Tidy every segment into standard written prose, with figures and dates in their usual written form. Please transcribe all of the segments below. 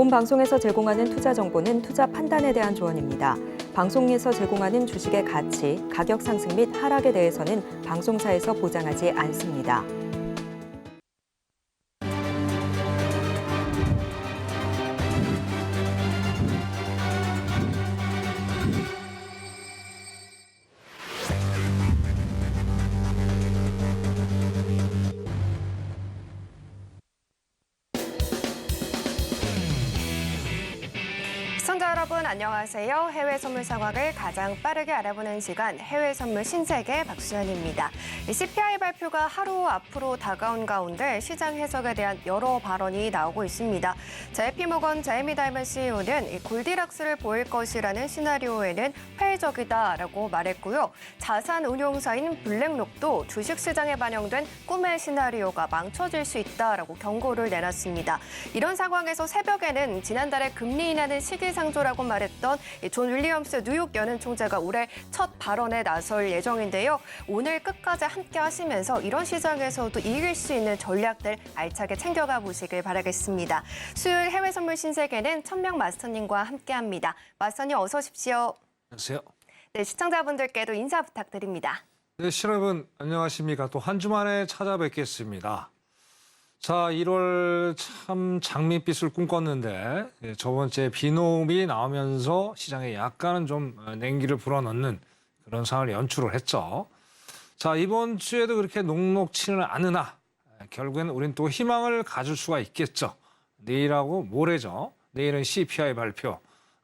본 방송에서 제공하는 투자 정보는 투자 판단에 대한 조언입니다. 방송에서 제공하는 주식의 가치, 가격 상승 및 하락에 대해서는 방송사에서 보장하지 않습니다. 시청자 여러분 안녕하세요. 해외 선물 상황을 가장 빠르게 알아보는 시간 해외 선물 신세계 박수현입니다. CPI 발표가 하루 앞으로 다가온 가운데 시장 해석에 대한 여러 발언이 나오고 있습니다. JP모건 제이미 다이먼 CEO는 골디락스를 보일 것이라는 시나리오에는 회의적이다라고 말했고요. 자산 운용사인 블랙록도 주식시장에 반영된 꿈의 시나리오가 망쳐질 수 있다라고 경고를 내놨습니다. 이런 상황에서 새벽에는 지난달에 금리 인하는 시기상조라고 말했던 존 윌리엄스 뉴욕 연은 총재가 올해 첫 발언에 나설 예정인데요. 오늘 끝까지 함께 하시면서 이런 시장에서도 이길 수 있는 전략들 알차게 챙겨가 보시길 바라겠습니다. 수요일 해외 선물 신세계는 천명 마스터님과 함께합니다. 마스터님 어서 오십시오. 안녕하세요. 네, 시청자분들께도 인사 부탁드립니다. 네, 여러분 안녕하십니까. 또 한 주 만에 찾아뵙겠습니다. 자, 1월 참 장밋빛을 꿈꿨는데 저번 주에 비놈이 나오면서 시장에 약간은 좀 냉기를 불어넣는 그런 상황을 연출을 했죠. 자, 이번 주에도 그렇게 녹록치는 않으나 결국엔 우린 또 희망을 가질 수가 있겠죠. 내일하고 모레죠. 내일은 CPI 발표.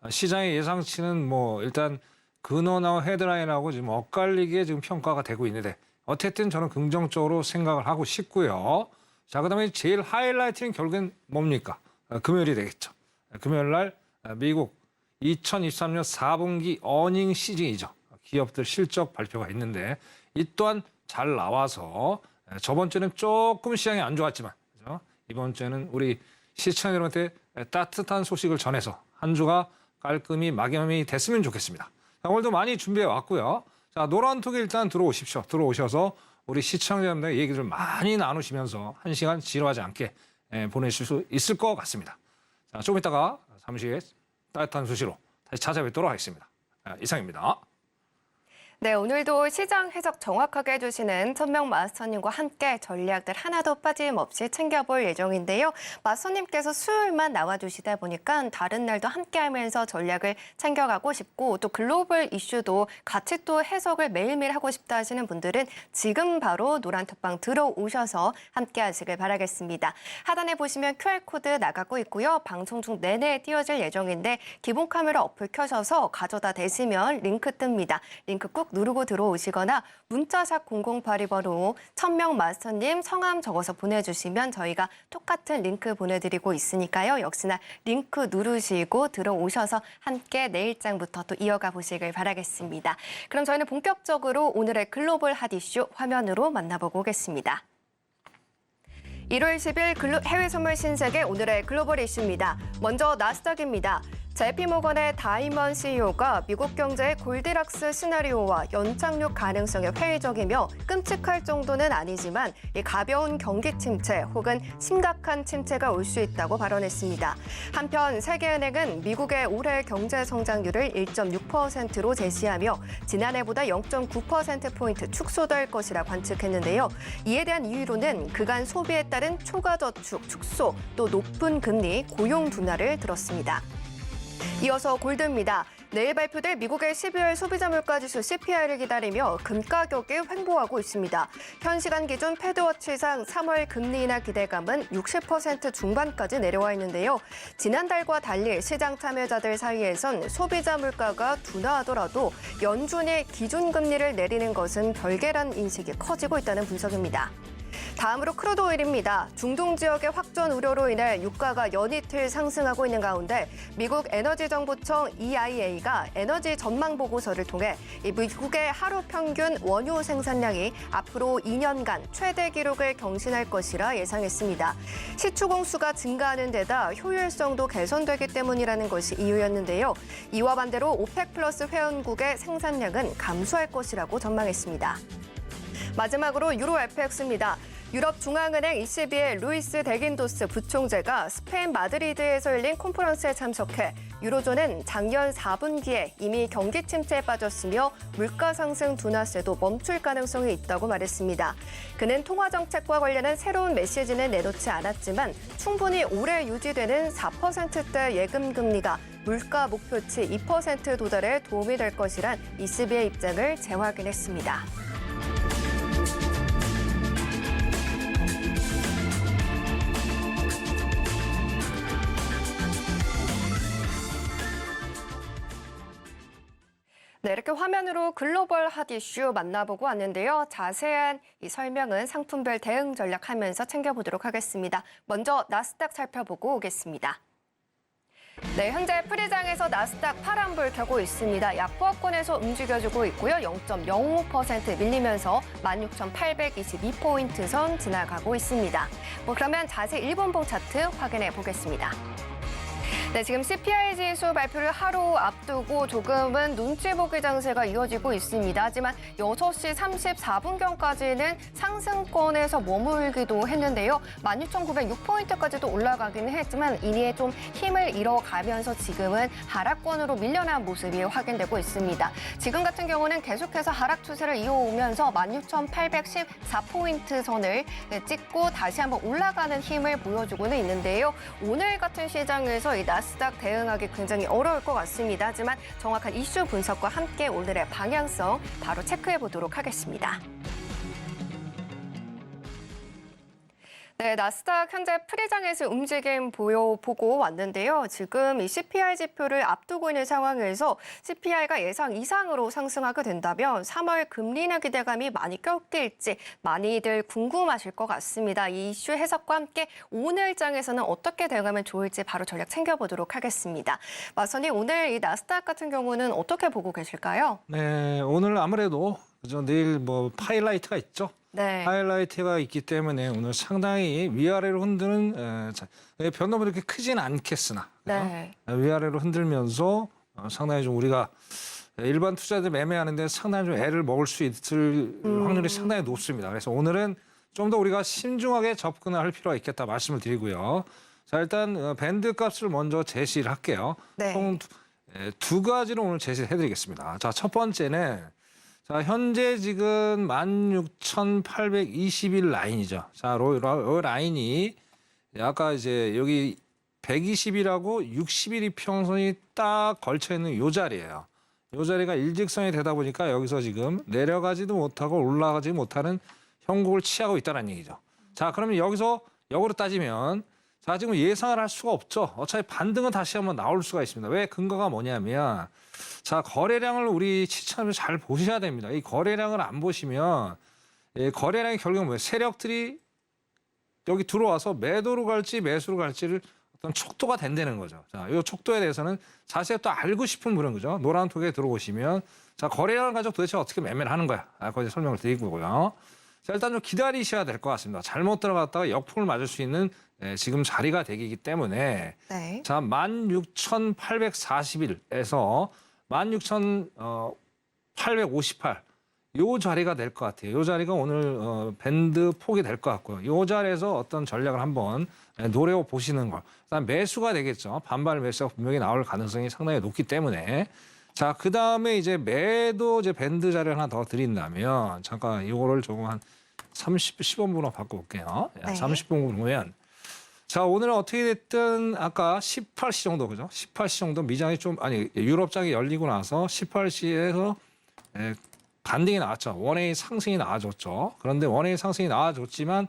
시장의 예상치는 뭐 일단 근원하고 헤드라인하고 지금 엇갈리게 지금 평가가 되고 있는데 어쨌든 저는 긍정적으로 생각을 하고 싶고요. 자, 그다음에 제일 하이라이트는 결국엔 뭡니까? 금요일이 되겠죠. 금요일 날 미국 2023년 4분기 어닝 시즌이죠. 기업들 실적 발표가 있는데 이 또한 잘 나와서 저번 주는 조금 시장이 안 좋았지만 그죠? 이번 주에는 우리 시청자 여러분한테 따뜻한 소식을 전해서 한 주가 깔끔히 마감이 됐으면 좋겠습니다. 자, 오늘도 많이 준비해 왔고요. 자, 노란톡에 일단 들어오십시오. 들어오셔서 우리 시청자분들 얘기를 많이 나누시면서 한 시간 지루하지 않게 보내실 수 있을 것 같습니다. 자, 조금 있다가 잠시 후에 따뜻한 소식으로 다시 찾아뵙도록 하겠습니다. 이상입니다. 네, 오늘도 시장 해석 정확하게 해주시는 천명 마스터님과 함께 전략들 하나도 빠짐없이 챙겨볼 예정인데요. 마스터님께서 수요일만 나와주시다 보니까 다른 날도 함께하면서 전략을 챙겨가고 싶고 또 글로벌 이슈도 같이 또 해석을 매일매일 하고 싶다 하시는 분들은 지금 바로 노란톡방 들어오셔서 함께하시길 바라겠습니다. 하단에 보시면 QR코드 나가고 있고요. 방송 중 내내 띄워질 예정인데 기본 카메라 어플 켜셔서 가져다 대시면 링크 뜹니다. 링크 꾹 누르고 들어오시거나 문자샵 0082번으로 천명 마스터님 성함 적어서 보내주시면 저희가 똑같은 링크 보내드리고 있으니까요. 역시나 링크 누르시고 들어오셔서 함께 내일장부터 또 이어가 보시길 바라겠습니다. 그럼 저희는 본격적으로 오늘의 글로벌 핫 이슈 화면으로 만나보고 오겠습니다. 1월 10일 해외 선물 신세계 오늘의 글로벌 이슈입니다. 먼저 나스닥입니다. JP모건의 다이먼 CEO가 미국 경제의 골디락스 시나리오와 연착륙 가능성에 회의적이며 끔찍할 정도는 아니지만 가벼운 경기 침체 혹은 심각한 침체가 올 수 있다고 발언했습니다. 한편 세계은행은 미국의 올해 경제 성장률을 1.6%로 제시하며 지난해보다 0.9%포인트 축소될 것이라 관측했는데요. 이에 대한 이유로는 그간 소비에 따른 초과 저축 축소, 또 높은 금리, 고용 둔화를 들었습니다. 이어서 골드입니다. 내일 발표될 미국의 12월 소비자 물가지수 CPI를 기다리며 금 가격이 횡보하고 있습니다. 현 시간 기준 패드워치상 3월 금리 인하 기대감은 60% 중반까지 내려와 있는데요. 지난달과 달리 시장 참여자들 사이에선 소비자 물가가 둔화하더라도 연준이 기준금리를 내리는 것은 별개란 인식이 커지고 있다는 분석입니다. 다음으로 크루드 오일입니다. 중동 지역의 확전 우려로 인해 유가가 연이틀 상승하고 있는 가운데 미국 에너지정보청 EIA가 에너지 전망 보고서를 통해 미국의 하루 평균 원유 생산량이 앞으로 2년간 최대 기록을 경신할 것이라 예상했습니다. 시추 공수가 증가하는 데다 효율성도 개선되기 때문이라는 것이 이유였는데요. 이와 반대로 오펙 플러스 회원국의 생산량은 감소할 것이라고 전망했습니다. 마지막으로 유로 FX입니다. 유럽 중앙은행 ECB의 루이스 데긴도스 부총재가 스페인 마드리드에서 열린 콘퍼런스에 참석해 유로존은 작년 4분기에 이미 경기 침체에 빠졌으며 물가 상승 둔화세도 멈출 가능성이 있다고 말했습니다. 그는 통화 정책과 관련한 새로운 메시지는 내놓지 않았지만 충분히 오래 유지되는 4%대 예금 금리가 물가 목표치 2% 도달에 도움이 될 것이란 ECB의 입장을 재확인했습니다. 네, 이렇게 화면으로 글로벌 핫 이슈 만나보고 왔는데요. 자세한 이 설명은 상품별 대응 전략하면서 챙겨보도록 하겠습니다. 먼저 나스닥 살펴보고 오겠습니다. 네, 현재 프리장에서 나스닥 파란불 켜고 있습니다. 약보합권에서 움직여주고 있고요. 0.05% 밀리면서 16,822포인트 선 지나가고 있습니다. 그러면 자세 일본봉 차트 확인해 보겠습니다. 네, 지금 CPI 지수 발표를 하루 앞두고 조금은 눈치 보기 장세가 이어지고 있습니다. 하지만 6시 34분경까지는 상승권에서 머물기도 했는데요. 16,906포인트까지도 올라가기는 했지만 이니에 좀 힘을 잃어가면서 지금은 하락권으로 밀려난 모습이 확인되고 있습니다. 지금 같은 경우는 계속해서 하락 추세를 이어오면서 16,814포인트 선을 찍고 다시 한번 올라가는 힘을 보여주고는 있는데요. 오늘 같은 시장에서 이 나스닥 대응하기 굉장히 어려울 것 같습니다. 하지만 정확한 이슈 분석과 함께 오늘의 방향성 바로 체크해 보도록 하겠습니다. 네, 나스닥 현재 프리장에서 움직임 보고 왔는데요. 지금 이 CPI 지표를 앞두고 있는 상황에서 CPI가 예상 이상으로 상승하게 된다면 3월 금리 인하 기대감이 많이 꺾일지 많이들 궁금하실 것 같습니다. 이 이슈 해석과 함께 오늘 장에서는 어떻게 대응하면 좋을지 바로 전략 챙겨보도록 하겠습니다. 마선님, 오늘 이 나스닥 같은 경우는 어떻게 보고 계실까요? 네, 오늘 아무래도 내일 하이라이트가 있죠. 네. 하이라이트가 있기 때문에 오늘 상당히 위아래로 흔드는 변동이 그렇게 크진 않겠으나 네. 위아래로 흔들면서 상당히 좀 우리가 일반 투자들 매매하는데 상당히 좀 애를 먹을 수 있을 확률이 상당히 높습니다. 그래서 오늘은 좀 더 우리가 신중하게 접근을 할 필요가 있겠다 말씀을 드리고요. 자, 일단 밴드 값을 먼저 제시를 할게요. 네. 총 두 가지로 오늘 제시해 드리겠습니다. 자, 첫 번째는 자, 현재 지금 16,821 라인이죠. 자, 요 라인이 아까 이제 여기 120이라고 60일 이평선이 딱 걸쳐 있는 요 자리예요. 요 자리가 일직선이 되다 보니까 여기서 지금 내려가지도 못하고 올라가지 못하는 형국을 취하고 있다는 얘기죠. 자, 그러면 여기서 역으로 따지면 자, 지금 예상을 할 수가 없죠. 어차피 반등은 다시 한번 나올 수가 있습니다. 왜? 근거가 뭐냐면 자, 거래량을 우리 시청자분들 잘 보셔야 됩니다. 이 거래량을 안 보시면 거래량이 결국은 뭐예요? 세력들이 여기 들어와서 매도로 갈지 매수로 갈지를 어떤 촉도가 된다는 거죠. 자, 이 촉도에 대해서는 자세히 또 알고 싶은 분은 그죠? 노란 톡에 들어오시면 자, 거래량을 가지고 도대체 어떻게 매매를 하는 거야? 거기서 설명을 드릴 거고요. 자, 일단 좀 기다리셔야 될 것 같습니다. 잘못 들어갔다가 역풍을 맞을 수 있는 지금 자리가 되기 때문에 네. 자, 16,841에서 16,858 요 자리가 될 것 같아요. 요 자리가 오늘 밴드 폭이 될 것 같고요. 요 자리에서 어떤 전략을 한번 노려 보시는 걸. 일단 매수가 되겠죠. 반발 매수가 분명히 나올 가능성이 상당히 높기 때문에 자, 그 다음에 이제 매도 이제 밴드 자리를 하나 더 드린다면 잠깐 이거를 조금 한 10번으로 바꿔볼게요. 네. 30분 보면 자, 오늘은 어떻게 됐든 아까 18시 정도 그죠? 18시 정도 미장이 좀 유럽장이 열리고 나서 18시에서 반등이 나왔죠. 원웨이 상승이 나와줬죠. 그런데 원웨이 상승이 나와줬지만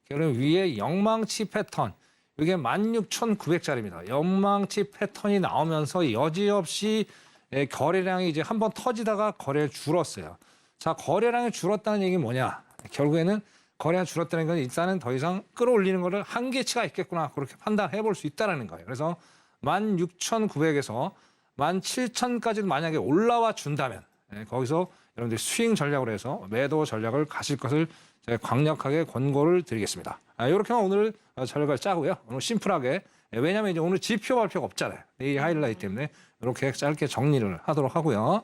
결국 위에 영망치 패턴 이게 16,900짜리입니다. 영망치 패턴이 나오면서 여지없이 거래량이 이제 한번 터지다가 거래를 줄었어요. 자, 거래량이 줄었다는 얘기는 뭐냐? 결국에는 거래가 줄었다는 건 일단은 더 이상 끌어올리는 거를 한계치가 있겠구나 그렇게 판단해 볼 수 있다는 거예요. 그래서 16,900에서 17,000까지 만약에 올라와 준다면 거기서 여러분들 스윙 전략으로 해서 매도 전략을 가실 것을 제가 강력하게 권고를 드리겠습니다. 이렇게만 오늘 전략을 짜고요. 오늘 심플하게 왜냐하면 이제 오늘 지표 발표가 없잖아요. 이 하이라이트 때문에 이렇게 짧게 정리를 하도록 하고요.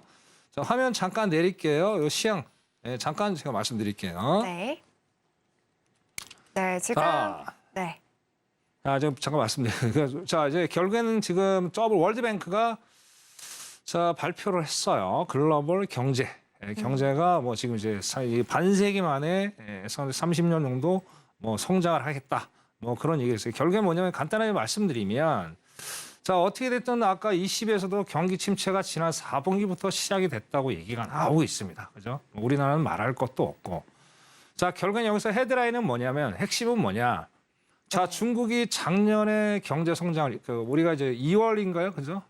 자, 화면 잠깐 내릴게요. 이 시향 예, 잠깐 제가 말씀드릴게요. 네. 네, 지금 자, 네. 좀 잠깐 말씀드릴게요. 자, 이제 결국에는 지금 월드뱅크가 자, 발표를 했어요. 글로벌 경제. 경제가 뭐 지금 이제 반세기 만에 30년 정도 뭐 성장을 하겠다. 뭐 그런 얘기를 했어요. 결국에 뭐냐면 간단하게 말씀드리면 자, 어떻게 됐든 아까 20에서도 경기 침체가 지난 4분기부터 시작이 됐다고 얘기가 나오고 있습니다. 그죠? 우리나라는 말할 것도 없고. 자, 결국엔 여기서 헤드라인은 뭐냐면 핵심은 뭐냐? 자, 중국이 작년에 경제 성장을 우리가 이제 2월인가요? 그죠?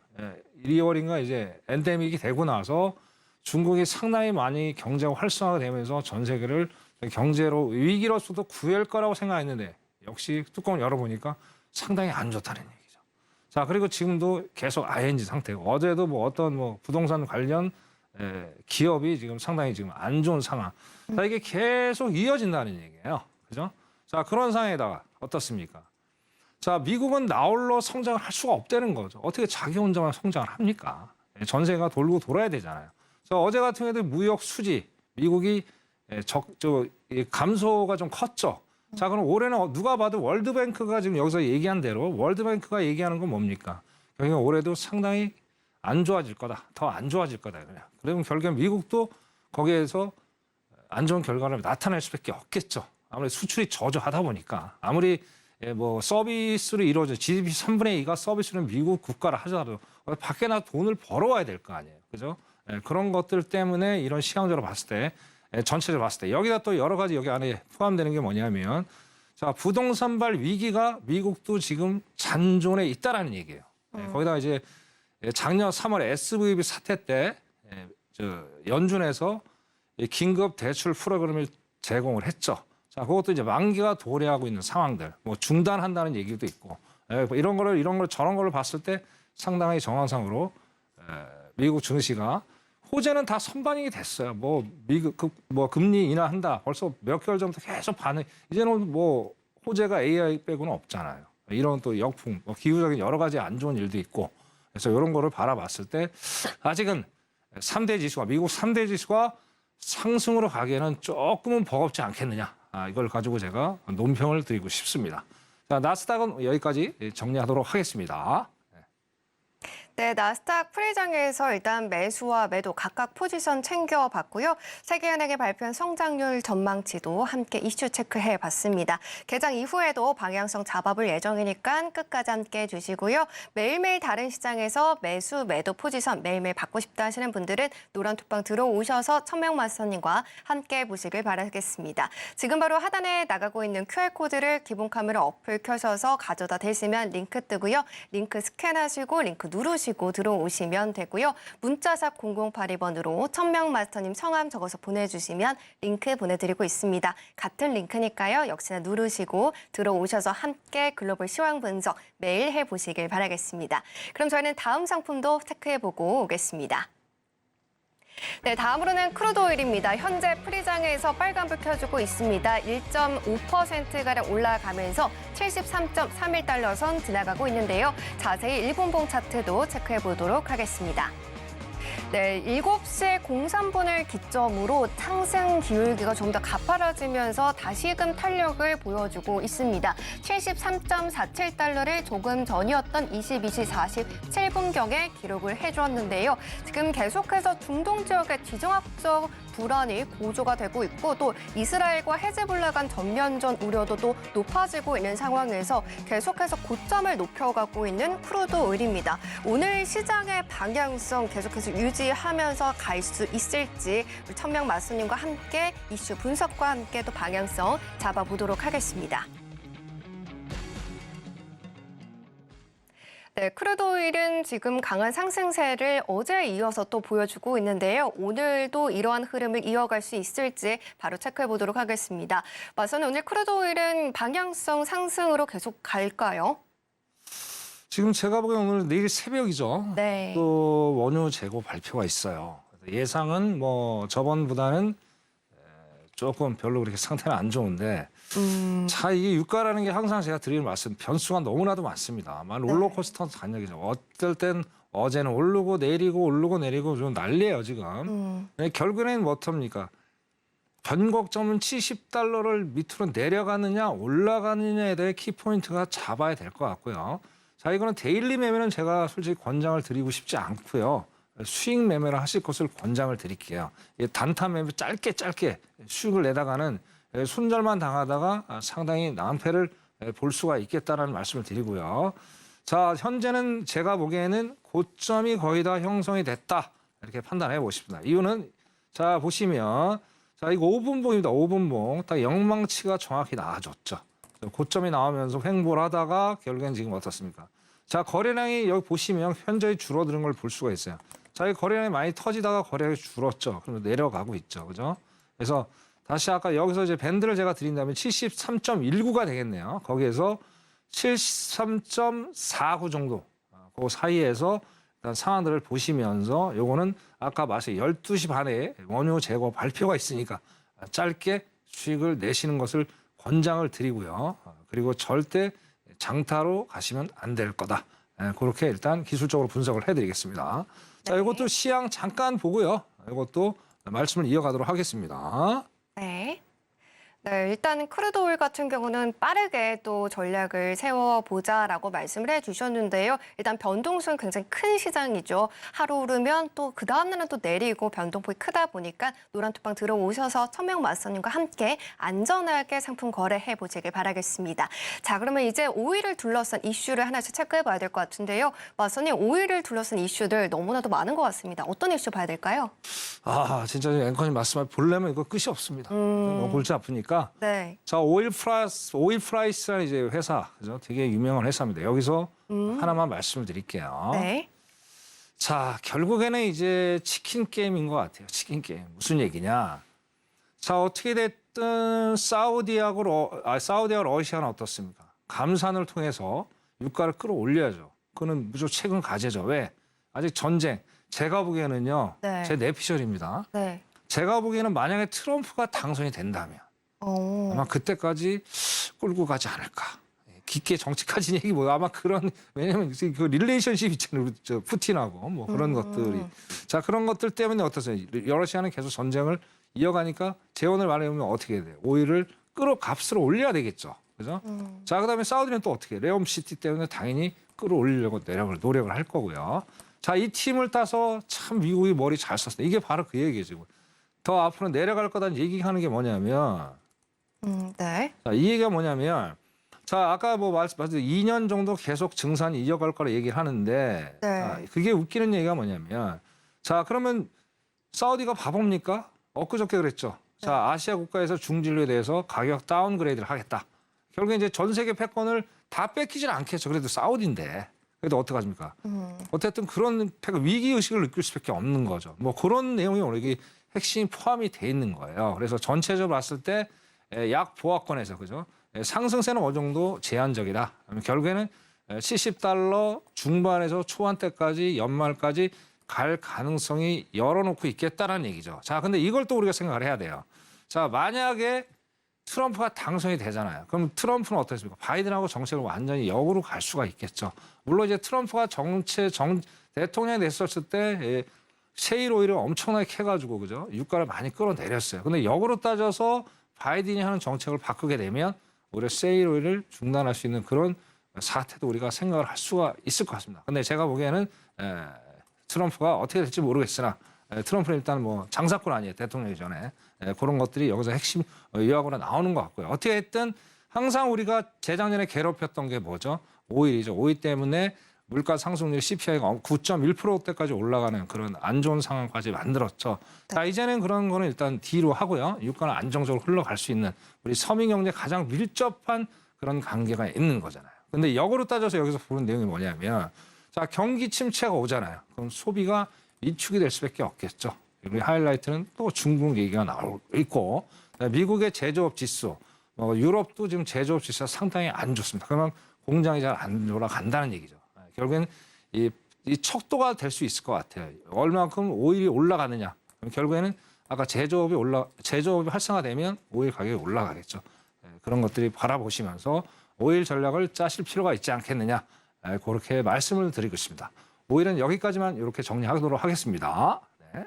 2월인가 이제 엔데믹이 되고 나서 중국이 상당히 많이 경제가 활성화가 되면서 전 세계를 경제로 위기로서도 구할 거라고 생각했는데 역시 뚜껑을 열어보니까 상당히 안 좋다는 얘기죠. 자, 그리고 지금도 계속 ING 상태고 어제도 뭐 어떤 뭐 부동산 관련 기업이 지금 상당히 지금 안 좋은 상황. 자, 이게 계속 이어진다는 얘기예요. 그죠? 자, 그런 상황에다가 어떻습니까? 자, 미국은 나홀로 성장을 할 수가 없다는 거죠. 어떻게 자기 혼자만 성장을 합니까? 전세가 돌고 돌아야 되잖아요. 자, 어제 같은 경우에도 무역 수지 미국이 감소가 좀 컸죠. 자, 그럼 올해는 누가 봐도 월드뱅크가 지금 여기서 얘기한 대로 월드뱅크가 얘기하는 건 뭡니까? 그러니까 올해도 상당히 안 좋아질 거다. 더 안 좋아질 거다. 그냥. 그러면 결국에 미국도 거기에서 안 좋은 결과를 나타낼 수밖에 없겠죠. 아무래도 수출이 저조하다 보니까 아무리 뭐 서비스로 이루어져 GDP 3분의 2가 서비스로 미국 국가를 하더라도 밖에 나 돈을 벌어와야 될 거 아니에요. 그죠? 그런 것들 때문에 이런 시황적으로 봤을 때 전체적으로 봤을 때 여기다 또 여러 가지 여기 안에 포함되는 게 뭐냐면 자, 부동산발 위기가 미국도 지금 잔존에 있다라는 얘기예요. 거기다가 이제 작년 3월 SVB 사태 때 연준에서 긴급 대출 프로그램을 제공을 했죠. 자, 그것도 이제 만기가 도래하고 있는 상황들, 뭐 중단한다는 얘기도 있고, 이런 거를 저런 거를 봤을 때 상당히 정황상으로 미국 증시가 호재는 다 선반영이 됐어요. 뭐 미국 뭐 금리 인하한다. 벌써 몇 개월 전부터 계속 이제는 뭐 호재가 AI 빼고는 없잖아요. 이런 또 역풍, 뭐 기후적인 여러 가지 안 좋은 일도 있고, 그래서 이런 거를 바라봤을 때 아직은 3대 지수가 미국 3대 지수가 상승으로 가기에는 조금은 버겁지 않겠느냐. 이걸 가지고 제가 논평을 드리고 싶습니다. 자, 나스닥은 여기까지 정리하도록 하겠습니다. 네, 나스닥 프리장에서 일단 매수와 매도 각각 포지션 챙겨봤고요. 세계은행이 발표한 성장률 전망치도 함께 이슈 체크해 봤습니다. 개장 이후에도 방향성 잡아볼 예정이니까 끝까지 함께 해주시고요. 매일매일 다른 시장에서 매수, 매도 포지션 매일매일 받고 싶다 하시는 분들은 노란톡방 들어오셔서 천명 마스터님과 함께 보시길 바라겠습니다. 지금 바로 하단에 나가고 있는 QR코드를 기본 카메라 어플 켜셔서 가져다 대시면 링크 뜨고요. 링크 스캔하시고 링크 누르시고 들어오시면 되고요. 문자샵 0082번으로 천명 마스터님 성함 적어서 보내주시면 링크 보내드리고 있습니다. 같은 링크니까요. 역시나 누르시고 들어오셔서 함께 글로벌 시황 분석 매일 해보시길 바라겠습니다. 그럼 저희는 다음 상품도 체크해보고 오겠습니다. 네, 다음으로는 크루드 오일입니다. 현재 프리장에서 빨간불 켜주고 있습니다. 1.5%가량 올라가면서 73.31달러 선 지나가고 있는데요. 자세히 일본봉 차트도 체크해 보도록 하겠습니다. 네, 7시 03분을 기점으로 상승 기울기가 좀 더 가파라지면서 다시금 탄력을 보여주고 있습니다. 73.47달러를 조금 전이었던 22시 47분경에 기록을 해주었는데요. 지금 계속해서 중동 지역의 지정학적 불안이 고조가 되고 있고 또 이스라엘과 헤즈볼라 간 전면전 우려도 또 높아지고 있는 상황에서 계속해서 고점을 높여가고 있는 크루드 오일입니다. 오늘 시장의 방향성 계속해서 유지하면서 갈 수 있을지 우리 천명 마스님과 함께 이슈 분석과 함께 또 방향성 잡아보도록 하겠습니다. 네, 크루드 오일은 지금 강한 상승세를 어제에 이어서 또 보여주고 있는데요. 오늘도 이러한 흐름을 이어갈 수 있을지 바로 체크해 보도록 하겠습니다. 마선은 오늘 크루드 오일은 방향성 상승으로 계속 갈까요? 지금 제가 보기엔 오늘 내일 새벽이죠. 네. 또 원유 재고 발표가 있어요. 예상은 뭐 저번보다는 조금 별로 그렇게 상태는 안 좋은데 자, 이게 유가라는 게 항상 제가 드리는 말씀 변수가 너무나도 많습니다. 롤러코스터 단역이죠. 어떨 땐 어제는 오르고 내리고 좀 난리예요 지금. 결국에는 뭐 어떻습니까? 변곡점은 70달러를 밑으로 내려가느냐 올라가느냐에 대해 키포인트가 잡아야 될 것 같고요. 자, 이거는 데일리 매매는 제가 솔직히 권장을 드리고 싶지 않고요. 수익 매매를 하실 것을 권장을 드릴게요. 단타 매매 짧게 수익을 내다가는 손절만 당하다가 상당히 낭패를 볼 수가 있겠다는 말씀을 드리고요. 자, 현재는 제가 보기에는 고점이 거의 다 형성이 됐다. 이렇게 판단해 보십니다. 이유는 자, 보시면 자, 이거 5분봉입니다. 5분봉. 딱 영망치가 정확히 나와줬죠. 고점이 나오면서 횡보를 하다가 결국엔 지금 어떻습니까? 자, 거래량이 여기 보시면 현저히 줄어드는 걸 볼 수가 있어요. 자, 이 거래량이 많이 터지다가 거래량이 줄었죠. 그러면 내려가고 있죠. 그죠? 그래서 다시 아까 여기서 이제 밴드를 제가 드린다면 73.19가 되겠네요. 거기에서 73.49 정도. 그 사이에서 일단 상황들을 보시면서 요거는 아까 말씀 12시 반에 원유 재고 발표가 있으니까 짧게 수익을 내시는 것을 권장을 드리고요. 그리고 절대 장타로 가시면 안 될 거다. 그렇게 일단 기술적으로 분석을 해드리겠습니다. 자, 이것도 시향 잠깐 보고요. 이것도 말씀을 이어가도록 하겠습니다. 네. 네, 일단 크루드 오일 같은 경우는 빠르게 또 전략을 세워보자라고 말씀을 해주셨는데요. 일단 변동성이 굉장히 큰 시장이죠. 하루 오르면 또 그 다음날은 또 내리고 변동폭이 크다 보니까 노란투방 들어오셔서 천명 마스터님과 함께 안전하게 상품 거래해 보시길 바라겠습니다. 자, 그러면 이제 오일을 둘러싼 이슈를 하나씩 체크해 봐야 될 것 같은데요. 마스터님, 오일을 둘러싼 이슈들 너무나도 많은 것 같습니다. 어떤 이슈 봐야 될까요? 아, 진짜 앵커님 말씀을 보려면 이거 끝이 없습니다. 너무 골치 아프니까. 네. 자, 오일 프라이스라는 이제 회사, 그죠? 되게 유명한 회사입니다. 여기서 하나만 말씀을 드릴게요. 네. 자, 결국에는 이제 치킨 게임인 것 같아요. 치킨 게임. 무슨 얘기냐? 자, 어떻게 됐든 사우디하고 러시아는 어떻습니까? 감산을 통해서 유가를 끌어올려야죠. 그거는 무조건 최근 과제죠. 왜? 아직 전쟁. 제가 보기에는요. 네. 제 내피셜입니다. 네. 제가 보기에는 만약에 트럼프가 당선이 된다면 아마 그때까지 끌고 가지 않을까. 깊게 정치까지 얘기 뭐 아마 그런 왜냐면 그 릴레이션십 있잖아요. 저 푸틴하고 뭐 그런 것들이 자 그런 것들 때문에 어떠세요? 러시아는 계속 전쟁을 이어가니까 재원을 말해보면 어떻게 해야 돼요? 오일을 값으로 올려야 되겠죠. 그죠? 자 그다음에 사우디는 또 어떻게 해요? 레옴시티 때문에 당연히 끌어올리려고 노력을 할 거고요. 자 이 팀을 따서 참 미국이 머리 잘 썼어요. 이게 바로 그 얘기예요. 지금 더 앞으로 내려갈 거다는 얘기하는 게 뭐냐면. 네. 자, 이 얘기가 뭐냐면, 자, 아까 뭐 말씀하신 2년 정도 계속 증산이 이어갈 거라 얘기를 하는데, 네. 자, 그게 웃기는 얘기가 뭐냐면, 자, 그러면 사우디가 바보입니까? 엊그저께 그랬죠. 자, 아시아 국가에서 중진료에 대해서 가격 다운그레이드를 하겠다. 결국에 이제 전 세계 패권을 다 뺏기진 않겠죠. 그래도 사우디인데. 그래도 어떡하십니까? 어쨌든 그런 위기의식을 느낄 수밖에 없는 거죠. 뭐 그런 내용이 오늘 이게 핵심이 포함이 돼 있는 거예요. 그래서 전체적으로 봤을 때 약 보합권에서 그죠 상승세는 어느 정도 제한적이다. 결국에는 70달러 중반에서 초반대까지 연말까지 갈 가능성이 열어놓고 있겠다라는 얘기죠. 자, 근데 이걸 또 우리가 생각을 해야 돼요. 자, 만약에 트럼프가 당선이 되잖아요. 그럼 트럼프는 어떻습니까? 바이든하고 정책을 완전히 역으로 갈 수가 있겠죠. 물론 이제 트럼프가 대통령이 됐었을 때 셰일 오일을 엄청나게 캐가지고 그죠 유가를 많이 끌어내렸어요. 근데 역으로 따져서 바이든이 하는 정책을 바꾸게 되면 오히려 셰일 오일을 중단할 수 있는 그런 사태도 우리가 생각을 할 수가 있을 것 같습니다. 근데 제가 보기에는 트럼프가 어떻게 될지 모르겠으나 트럼프는 일단 뭐 장사꾼 아니에요. 대통령이 전에 그런 것들이 여기서 핵심 요약으로 나오는 것 같고요. 어떻게 됐든 항상 우리가 재작년에 괴롭혔던 게 뭐죠? 오일이죠. 오일 때문에 물가 상승률 CPI가 9.1%대까지 올라가는 그런 안 좋은 상황까지 만들었죠. 자, 이제는 그런 거는 일단 뒤로 하고요. 유가는 안정적으로 흘러갈 수 있는 우리 서민 경제에 가장 밀접한 그런 관계가 있는 거잖아요. 근데 역으로 따져서 여기서 보는 내용이 뭐냐면 자, 경기 침체가 오잖아요. 그럼 소비가 위축이 될 수밖에 없겠죠. 우리 하이라이트는 또 중국 얘기가 나오고 있고 미국의 제조업 지수, 유럽도 지금 제조업 지수가 상당히 안 좋습니다. 그러면 공장이 잘 안 돌아간다는 얘기죠. 결국엔 이 척도가 될 수 있을 것 같아요. 얼마만큼 오일이 올라가느냐. 그럼 결국에는 아까 제조업이 활성화되면 오일 가격이 올라가겠죠. 그런 것들이 바라보시면서 오일 전략을 짜실 필요가 있지 않겠느냐. 그렇게 말씀을 드리고 있습니다. 오일은 여기까지만 이렇게 정리하도록 하겠습니다. 네.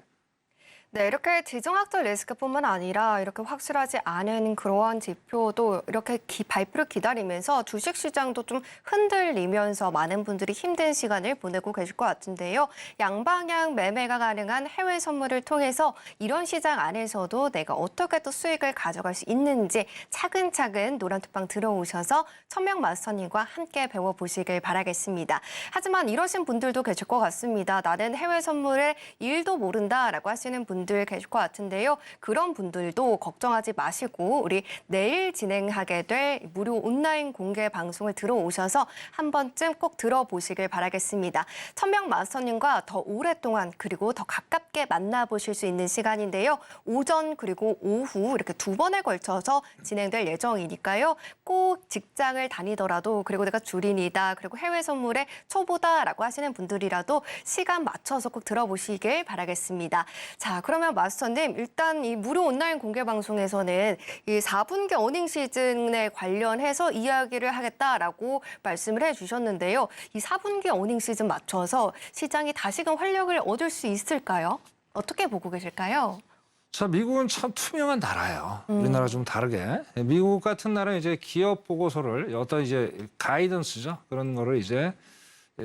네, 이렇게 지정학적 리스크뿐만 아니라 이렇게 확실하지 않은 그러한 지표도 이렇게 발표를 기다리면서 주식시장도 좀 흔들리면서 많은 분들이 힘든 시간을 보내고 계실 것 같은데요. 양방향 매매가 가능한 해외 선물을 통해서 이런 시장 안에서도 내가 어떻게 또 수익을 가져갈 수 있는지 차근차근 노란투방 들어오셔서 천명 마스터님과 함께 배워보시길 바라겠습니다. 하지만 이러신 분들도 계실 것 같습니다. 나는 해외 선물에 일도 모른다라고 하시는 분들 계실 것 같은데요. 그런 분들도 걱정하지 마시고 우리 내일 진행하게 될 무료 온라인 공개 방송을 들어오셔서 한 번쯤 꼭 들어보시길 바라겠습니다. 천명 마스터님과 더 오랫동안 그리고 더 가깝게 만나보실 수 있는 시간인데요. 오전 그리고 오후 이렇게 두 번에 걸쳐서 진행될 예정이니까요. 꼭 직장을 다니더라도 그리고 내가 주린이다 그리고 해외 선물에 초보다라고 하시는 분들이라도 시간 맞춰서 꼭 들어보시길 바라겠습니다. 자, 그러면 마스터님 일단 이 무료 온라인 공개 방송에서는 이 4분기 어닝 시즌에 관련해서 이야기를 하겠다라고 말씀을 해주셨는데요. 이 4분기 어닝 시즌 맞춰서 시장이 다시금 활력을 얻을 수 있을까요? 어떻게 보고 계실까요? 자, 미국은 참 투명한 나라예요. 우리나라 좀 다르게. 미국 같은 나라는 이제 기업 보고서를 어떤 이제 가이던스죠. 그런 거를 이제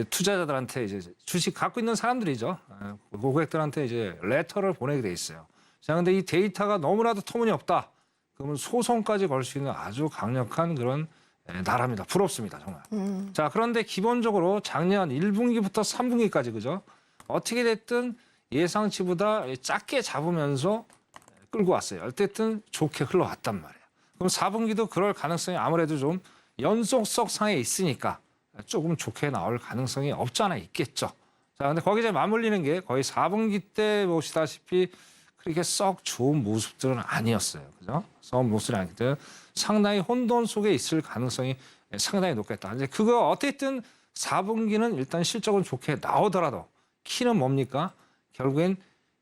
투자자들한테 이제 주식 갖고 있는 사람들이죠. 고객들한테 이제 레터를 보내게 돼 있어요. 자, 근데 이 데이터가 너무나도 터무니없다. 그러면 소송까지 걸 수 있는 아주 강력한 그런 나라입니다. 부럽습니다, 정말. 자, 그런데 기본적으로 작년 1분기부터 3분기까지 그죠? 어떻게 됐든 예상치보다 작게 잡으면서 끌고 왔어요. 어쨌든 좋게 흘러왔단 말이에요. 그럼 4분기도 그럴 가능성이 아무래도 좀 연속성 상에 있으니까 조금 좋게 나올 가능성이 없지 않아 있겠죠. 자, 근데 거기 이제 맞물리는 게 거의 4분기 때 보시다시피 그렇게 썩 좋은 모습들은 아니었어요. 그죠? 썩 모습이 아니거든. 상당히 혼돈 속에 있을 가능성이 상당히 높겠다. 이제 그거 어쨌든 4분기는 일단 실적은 좋게 나오더라도 키는 뭡니까? 결국엔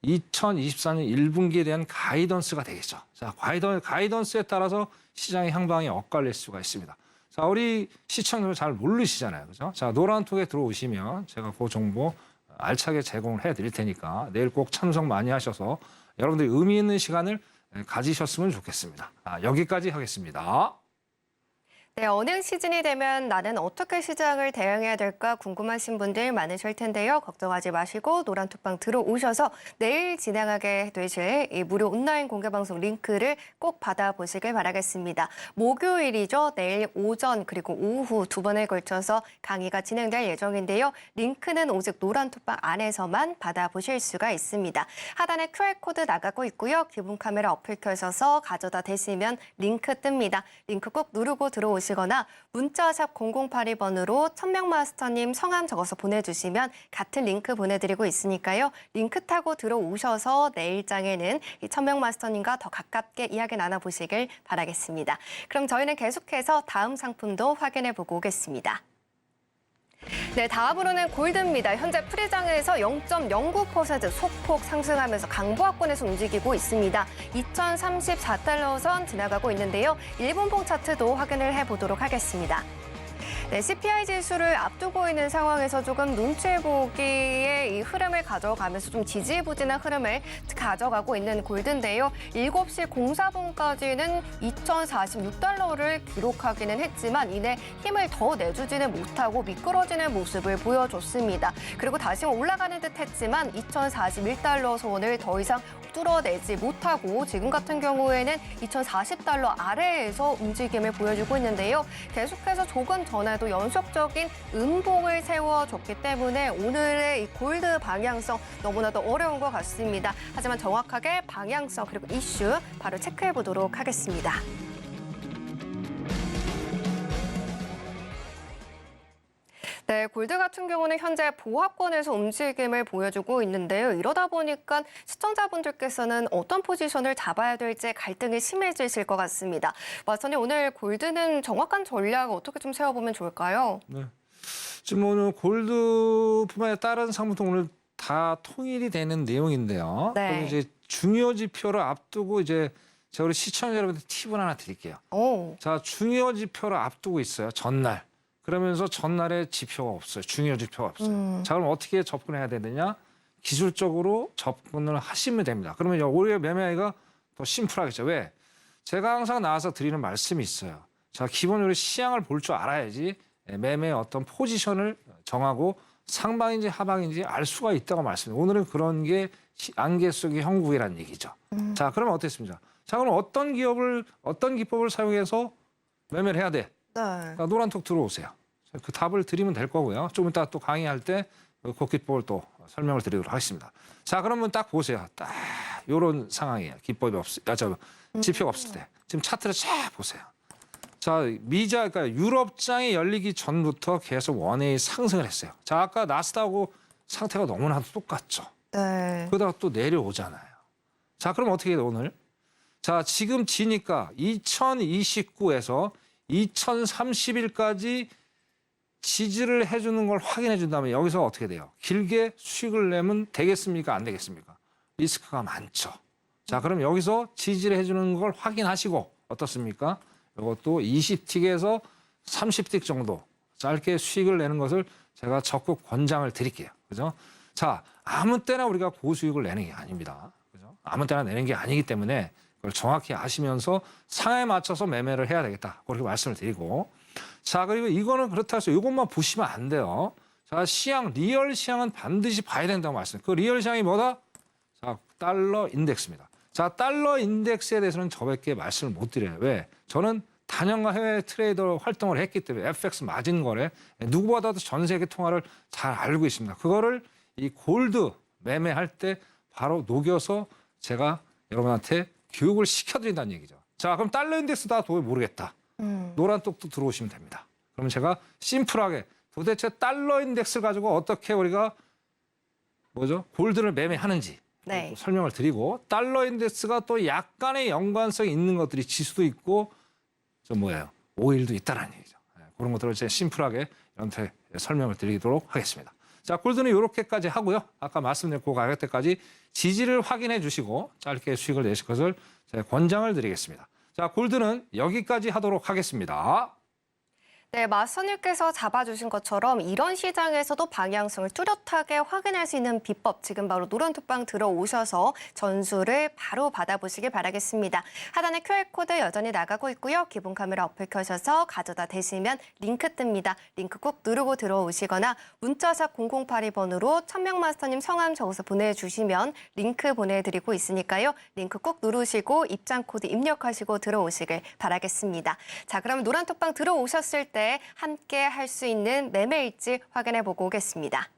2024년 1분기에 대한 가이던스가 되겠죠. 자, 가이던스에 따라서 시장의 향방이 엇갈릴 수가 있습니다. 자, 우리 시청자분 잘 모르시잖아요. 그죠? 자, 노란톡에 들어오시면 제가 그 정보 알차게 제공을 해드릴 테니까 내일 꼭 참석 많이 하셔서 여러분들이 의미 있는 시간을 가지셨으면 좋겠습니다. 여기까지 하겠습니다. 네, 어느 시즌이 되면 나는 어떻게 시장을 대응해야 될까 궁금하신 분들 많으실 텐데요. 걱정하지 마시고 노란톡방 들어오셔서 내일 진행하게 되실 이 무료 온라인 공개방송 링크를 꼭 받아보시길 바라겠습니다. 목요일이죠. 내일 오전 그리고 오후 두 번에 걸쳐서 강의가 진행될 예정인데요. 링크는 오직 노란톡방 안에서만 받아보실 수가 있습니다. 하단에 QR코드 나가고 있고요. 기본 카메라 어플 켜셔서 가져다 대시면 링크 뜹니다. 링크 꼭 누르고 들어오시거나 문자샵 0082번으로 천명마스터님 성함 적어서 보내주시면 같은 링크 보내드리고 있으니까요. 링크 타고 들어오셔서 내일장에는 이 천명마스터님과 더 가깝게 이야기 나눠보시길 바라겠습니다. 그럼 저희는 계속해서 다음 상품도 확인해보고 오겠습니다. 네, 다음으로는 골드입니다. 현재 프리장에서 0.09% 소폭 상승하면서 강보합권에서 움직이고 있습니다. 2034달러 선 지나가고 있는데요. 일본봉 차트도 확인을 해보도록 하겠습니다. 네, CPI 지수를 앞두고 있는 상황에서 조금 눈치보기에 이 흐름을 가져가면서 좀 지지부진한 흐름을 가져가고 있는 골드인데요. 7시 04분까지는 2,046달러를 기록하기는 했지만 이내 힘을 더 내주지는 못하고 미끄러지는 모습을 보여줬습니다. 그리고 다시 올라가는 듯 했지만 2,041달러 선을 더 이상 뚫어내지 못하고 지금 같은 경우에는 2,040달러 아래에서 움직임을 보여주고 있는데요. 계속해서 조금 전에도 연속적인 음봉을 세워줬기 때문에 오늘의 이 골드 방향성 너무나도 어려운 것 같습니다. 하지만 정확하게 방향성 그리고 이슈 바로 체크해 보도록 하겠습니다. 네, 골드 같은 경우는 현재 보합권에서 움직임을 보여주고 있는데요. 이러다 보니까 시청자분들께서는 어떤 포지션을 잡아야 될지 갈등이 심해지실 것 같습니다. 마스터님, 오늘 골드는 정확한 전략 어떻게 좀 세워보면 좋을까요? 네. 지금 오늘 골드뿐만 아니라 다른 상품도 오늘 다 통일이 되는 내용인데요. 네. 그럼 이제 중요 지표를 앞두고 이제 제가 우리 시청자 여러분들 팁을 하나 드릴게요. 오. 자, 중요 지표를 앞두고 있어요. 전날. 그러면서 전날에 지표가 없어요. 중요 지표가 없어요. 자, 그럼 어떻게 접근해야 되느냐? 기술적으로 접근을 하시면 됩니다. 그러면 오히려 매매가 더 심플하겠죠. 왜? 제가 항상 나와서 드리는 말씀이 있어요. 자, 기본적으로 시장을 볼 줄 알아야지 매매의 어떤 포지션을 정하고 상방인지 하방인지 알 수가 있다고 말씀드립니다. 오늘은 그런 게 안개 속의 형국이라는 얘기죠. 자, 그러면 어떻습니까? 자, 그럼 어떤 기법을 사용해서 매매를 해야 돼? 네. 자, 노란톡 들어오세요. 그 답을 드리면 될 거고요. 좀 이따 또 강의할 때 그 기법을 또 설명을 드리도록 하겠습니다. 자, 그러면 딱 보세요. 딱 이런 상황이에요. 기법이 지표가 없을 때. 지금 차트를 쫙 보세요. 자, 그러니까 유럽장이 열리기 전부터 계속 원웨이 상승을 했어요. 자, 아까 나스닥하고 상태가 너무나도 똑같죠. 네. 그러다가 또 내려오잖아요. 자, 그럼 어떻게 해요, 오늘? 자, 지금 지니까 2029에서 2030일까지 지지를 해주는 걸 확인해 준다면 여기서 어떻게 돼요? 길게 수익을 내면 되겠습니까? 안 되겠습니까? 리스크가 많죠. 자, 그럼 여기서 지지를 해주는 걸 확인하시고 어떻습니까? 이것도 20틱에서 30틱 정도 짧게 수익을 내는 것을 제가 적극 권장을 드릴게요. 그죠? 자, 아무 때나 우리가 고수익을 내는 게 아닙니다. 그죠? 아무 때나 내는 게 아니기 때문에 그걸 정확히 아시면서 상황에 맞춰서 매매를 해야 되겠다. 그렇게 말씀을 드리고. 자, 그리고 이거는 그렇다 해서 이것만 보시면 안 돼요. 자, 리얼 시장은 반드시 봐야 된다고 말씀드려요. 그 리얼 시장이 뭐다? 자, 달러 인덱스입니다. 자, 달러 인덱스에 대해서는 저밖에 말씀을 못 드려요. 왜? 저는 단연간 해외 트레이더 활동을 했기 때문에 FX 마진 거래 누구보다도 전 세계 통화를 잘 알고 있습니다. 그거를 이 골드 매매할 때 바로 녹여서 제가 여러분한테 교육을 시켜드린다는 얘기죠. 자, 그럼 달러 인덱스 다 도저히 모르겠다. 노란 똑도 들어오시면 됩니다. 그러면 제가 심플하게 도대체 달러 인덱스를 가지고 어떻게 우리가 골드를 매매하는지 네. 설명을 드리고 달러 인덱스가 또 약간의 연관성이 있는 것들이 지수도 있고 오일도 있다라는 얘기죠. 그런 것들을 제가 심플하게 여러분한테 설명을 드리도록 하겠습니다. 자, 골드는 이렇게까지 하고요. 아까 말씀드린 그 가격대까지 지지를 확인해 주시고 짧게 수익을 내실 것을 제가 권장을 드리겠습니다. 자, 골드는 여기까지 하도록 하겠습니다. 네, 마스터님께서 잡아주신 것처럼 이런 시장에서도 방향성을 뚜렷하게 확인할 수 있는 비법 지금 바로 노란톡방 들어오셔서 전수를 바로 받아보시길 바라겠습니다. 하단에 QR코드 여전히 나가고 있고요. 기본 카메라 어플 켜셔서 가져다 대시면 링크 뜹니다. 링크 꼭 누르고 들어오시거나 문자샵 0082번으로 천명 마스터님 성함 적어서 보내주시면 링크 보내드리고 있으니까요. 링크 꼭 누르시고 입장 코드 입력하시고 들어오시길 바라겠습니다. 자, 그럼 노란톡방 들어오셨을 때 함께 할 수 있는 매매 일지 확인해 보고 오겠습니다.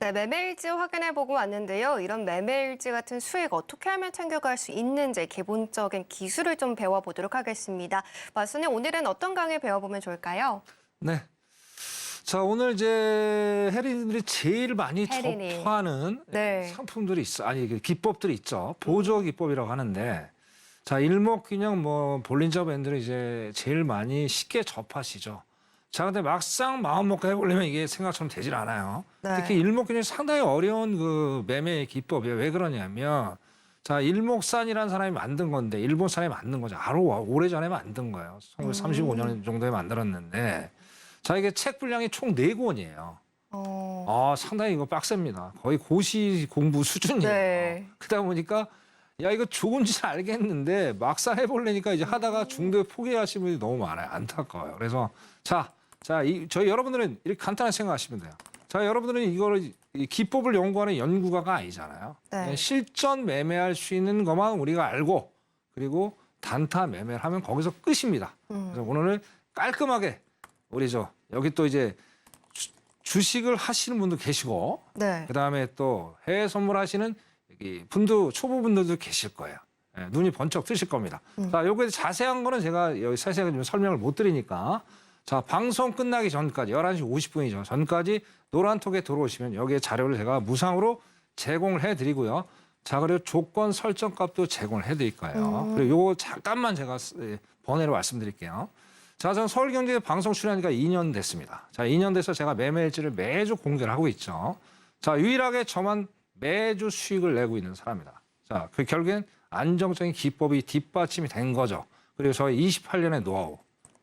네, 매매일지 확인해보고 왔는데요. 이런 매매일지 같은 수익 어떻게 하면 챙겨갈 수 있는지 기본적인 기술을 좀 배워보도록 하겠습니다. 마스터님, 오늘은 어떤 강의 배워보면 좋을까요? 네. 자, 오늘 이제 혜린들이 제일 많이 혜린이. 접하는 네. 상품들이 있어. 기법들이 있죠. 보조 기법이라고 하는데, 자, 일목균형 볼린저 밴드를 이제 제일 많이 쉽게 접하시죠. 자, 근데 막상 마음 먹고 해보려면 이게 생각처럼 되질 않아요. 네. 특히 일목균형이 상당히 어려운 그 매매의 기법이에요. 왜 그러냐면, 자, 일목산이라는 사람이 만든 건데, 일본 사람이 만든 거죠. 아주 오래전에 만든 거예요. 1935년 정도에 만들었는데, 자, 이게 책 분량이 총 4권이에요. 상당히 이거 빡셉니다. 거의 고시 공부 수준이에요. 네. 그러다 보니까 야 이거 좋은지 알겠는데 막상 해보려니까 이제 하다가 중도에 포기하시는 분이 너무 많아요. 안타까워요. 그래서 저희 여러분들은 이렇게 간단하게 생각하시면 돼요. 자, 여러분들은 이거를 이 기법을 연구하는 연구가가 아니잖아요. 네. 실전 매매할 수 있는 것만 우리가 알고 그리고 단타 매매를 하면 거기서 끝입니다. 그래서 오늘은 깔끔하게 우리 여기 또 이제 주식을 하시는 분도 계시고 네. 그다음에 또 해외 선물하시는 초보분들도 계실 거예요. 예, 눈이 번쩍 뜨실 겁니다. 자, 요거에 자세한 거는 제가 여기 자세하게 좀 설명을 못 드리니까 자, 방송 끝나기 전까지 11시 50분이죠. 전까지 노란톡에 들어오시면 여기에 자료를 제가 무상으로 제공을 해드리고요. 자, 그리고 조건 설정 값도 제공을 해드릴 거예요. 그리고 요거 잠깐만 제가 번외로 말씀드릴게요. 자, 저는 서울경제 방송 출연한 지가 2년 됐습니다. 자, 2년 돼서 제가 매매일지를 매주 공개를 하고 있죠. 자, 유일하게 저만 매주 수익을 내고 있는 사람이다. 자, 그 결국엔 안정적인 기법이 뒷받침이 된 거죠. 그리고 저희 28년의 노하우.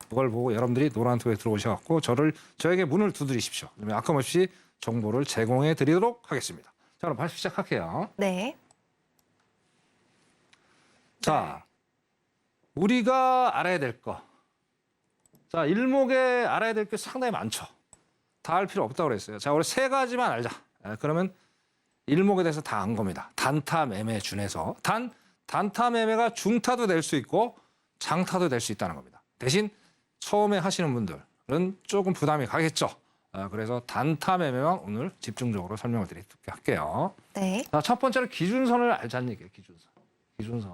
그걸 보고 여러분들이 노란톡에 들어오셔갖고 저에게 문을 두드리십시오. 그러면 아낌없이 정보를 제공해 드리도록 하겠습니다. 자, 그럼 다시 시작할게요. 네. 자, 우리가 알아야 될 거. 자, 일목에 알아야 될 게 상당히 많죠. 다 알 필요 없다고 그랬어요. 자, 우리 세 가지만 알자. 그러면 일목에 대해서 다 안 겁니다. 단타 매매 준해서. 단타 매매가 중타도 될 수 있고 장타도 될 수 있다는 겁니다. 대신 처음에 하시는 분들은 조금 부담이 가겠죠. 그래서 단타 매매만 오늘 집중적으로 설명을 드리도록 할게요. 네. 자, 첫 번째로 기준선을 알자는 얘기예요. 기준선.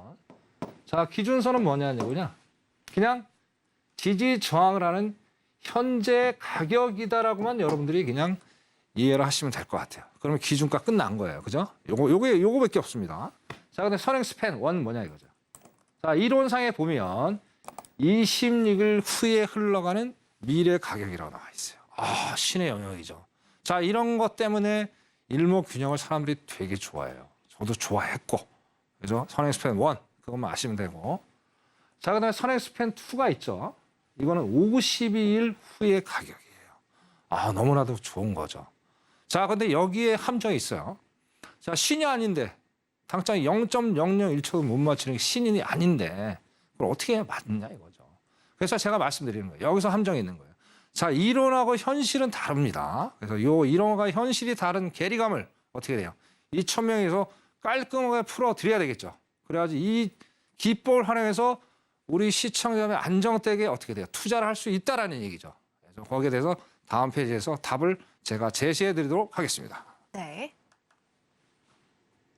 자, 기준선은 뭐냐고요? 그냥 지지 저항을 하는 현재 가격이다라고만 여러분들이 그냥 이해를 하시면 될 것 같아요. 그러면 기준가 끝난 거예요. 그죠? 요거밖에 없습니다. 자, 근데 선행 스팬 원 뭐냐 이거죠. 자, 이론상에 보면 26일 후에 흘러가는 미래 가격이라고 나와 있어요. 신의 영역이죠. 자, 이런 것 때문에 일목균형을 사람들이 되게 좋아해요. 저도 좋아했고. 그죠? 선행 스팬 1 그것만 아시면 되고. 자, 그다음에 선행 스팬 2가 있죠. 이거는 52일 후의 가격이에요. 너무나도 좋은 거죠. 자, 근데 여기에 함정이 있어요. 자, 신이 아닌데 당장 0.001초도 못 맞추는 게 신인이 아닌데 그걸 어떻게 해야 맞느냐 이거죠. 그래서 제가 말씀드리는 거예요. 여기서 함정이 있는 거예요. 자, 이론하고 현실은 다릅니다. 그래서 요 이론과 현실이 다른 괴리감을 어떻게 돼요? 이 천명에서 깔끔하게 풀어드려야 되겠죠. 그래야지 이 기법을 활용해서 우리 시청자의 안정되게 어떻게 돼요? 투자를 할 수 있다라는 얘기죠. 그래서 거기에 대해서 다음 페이지에서 답을 제가 제시해 드리도록 하겠습니다. 네.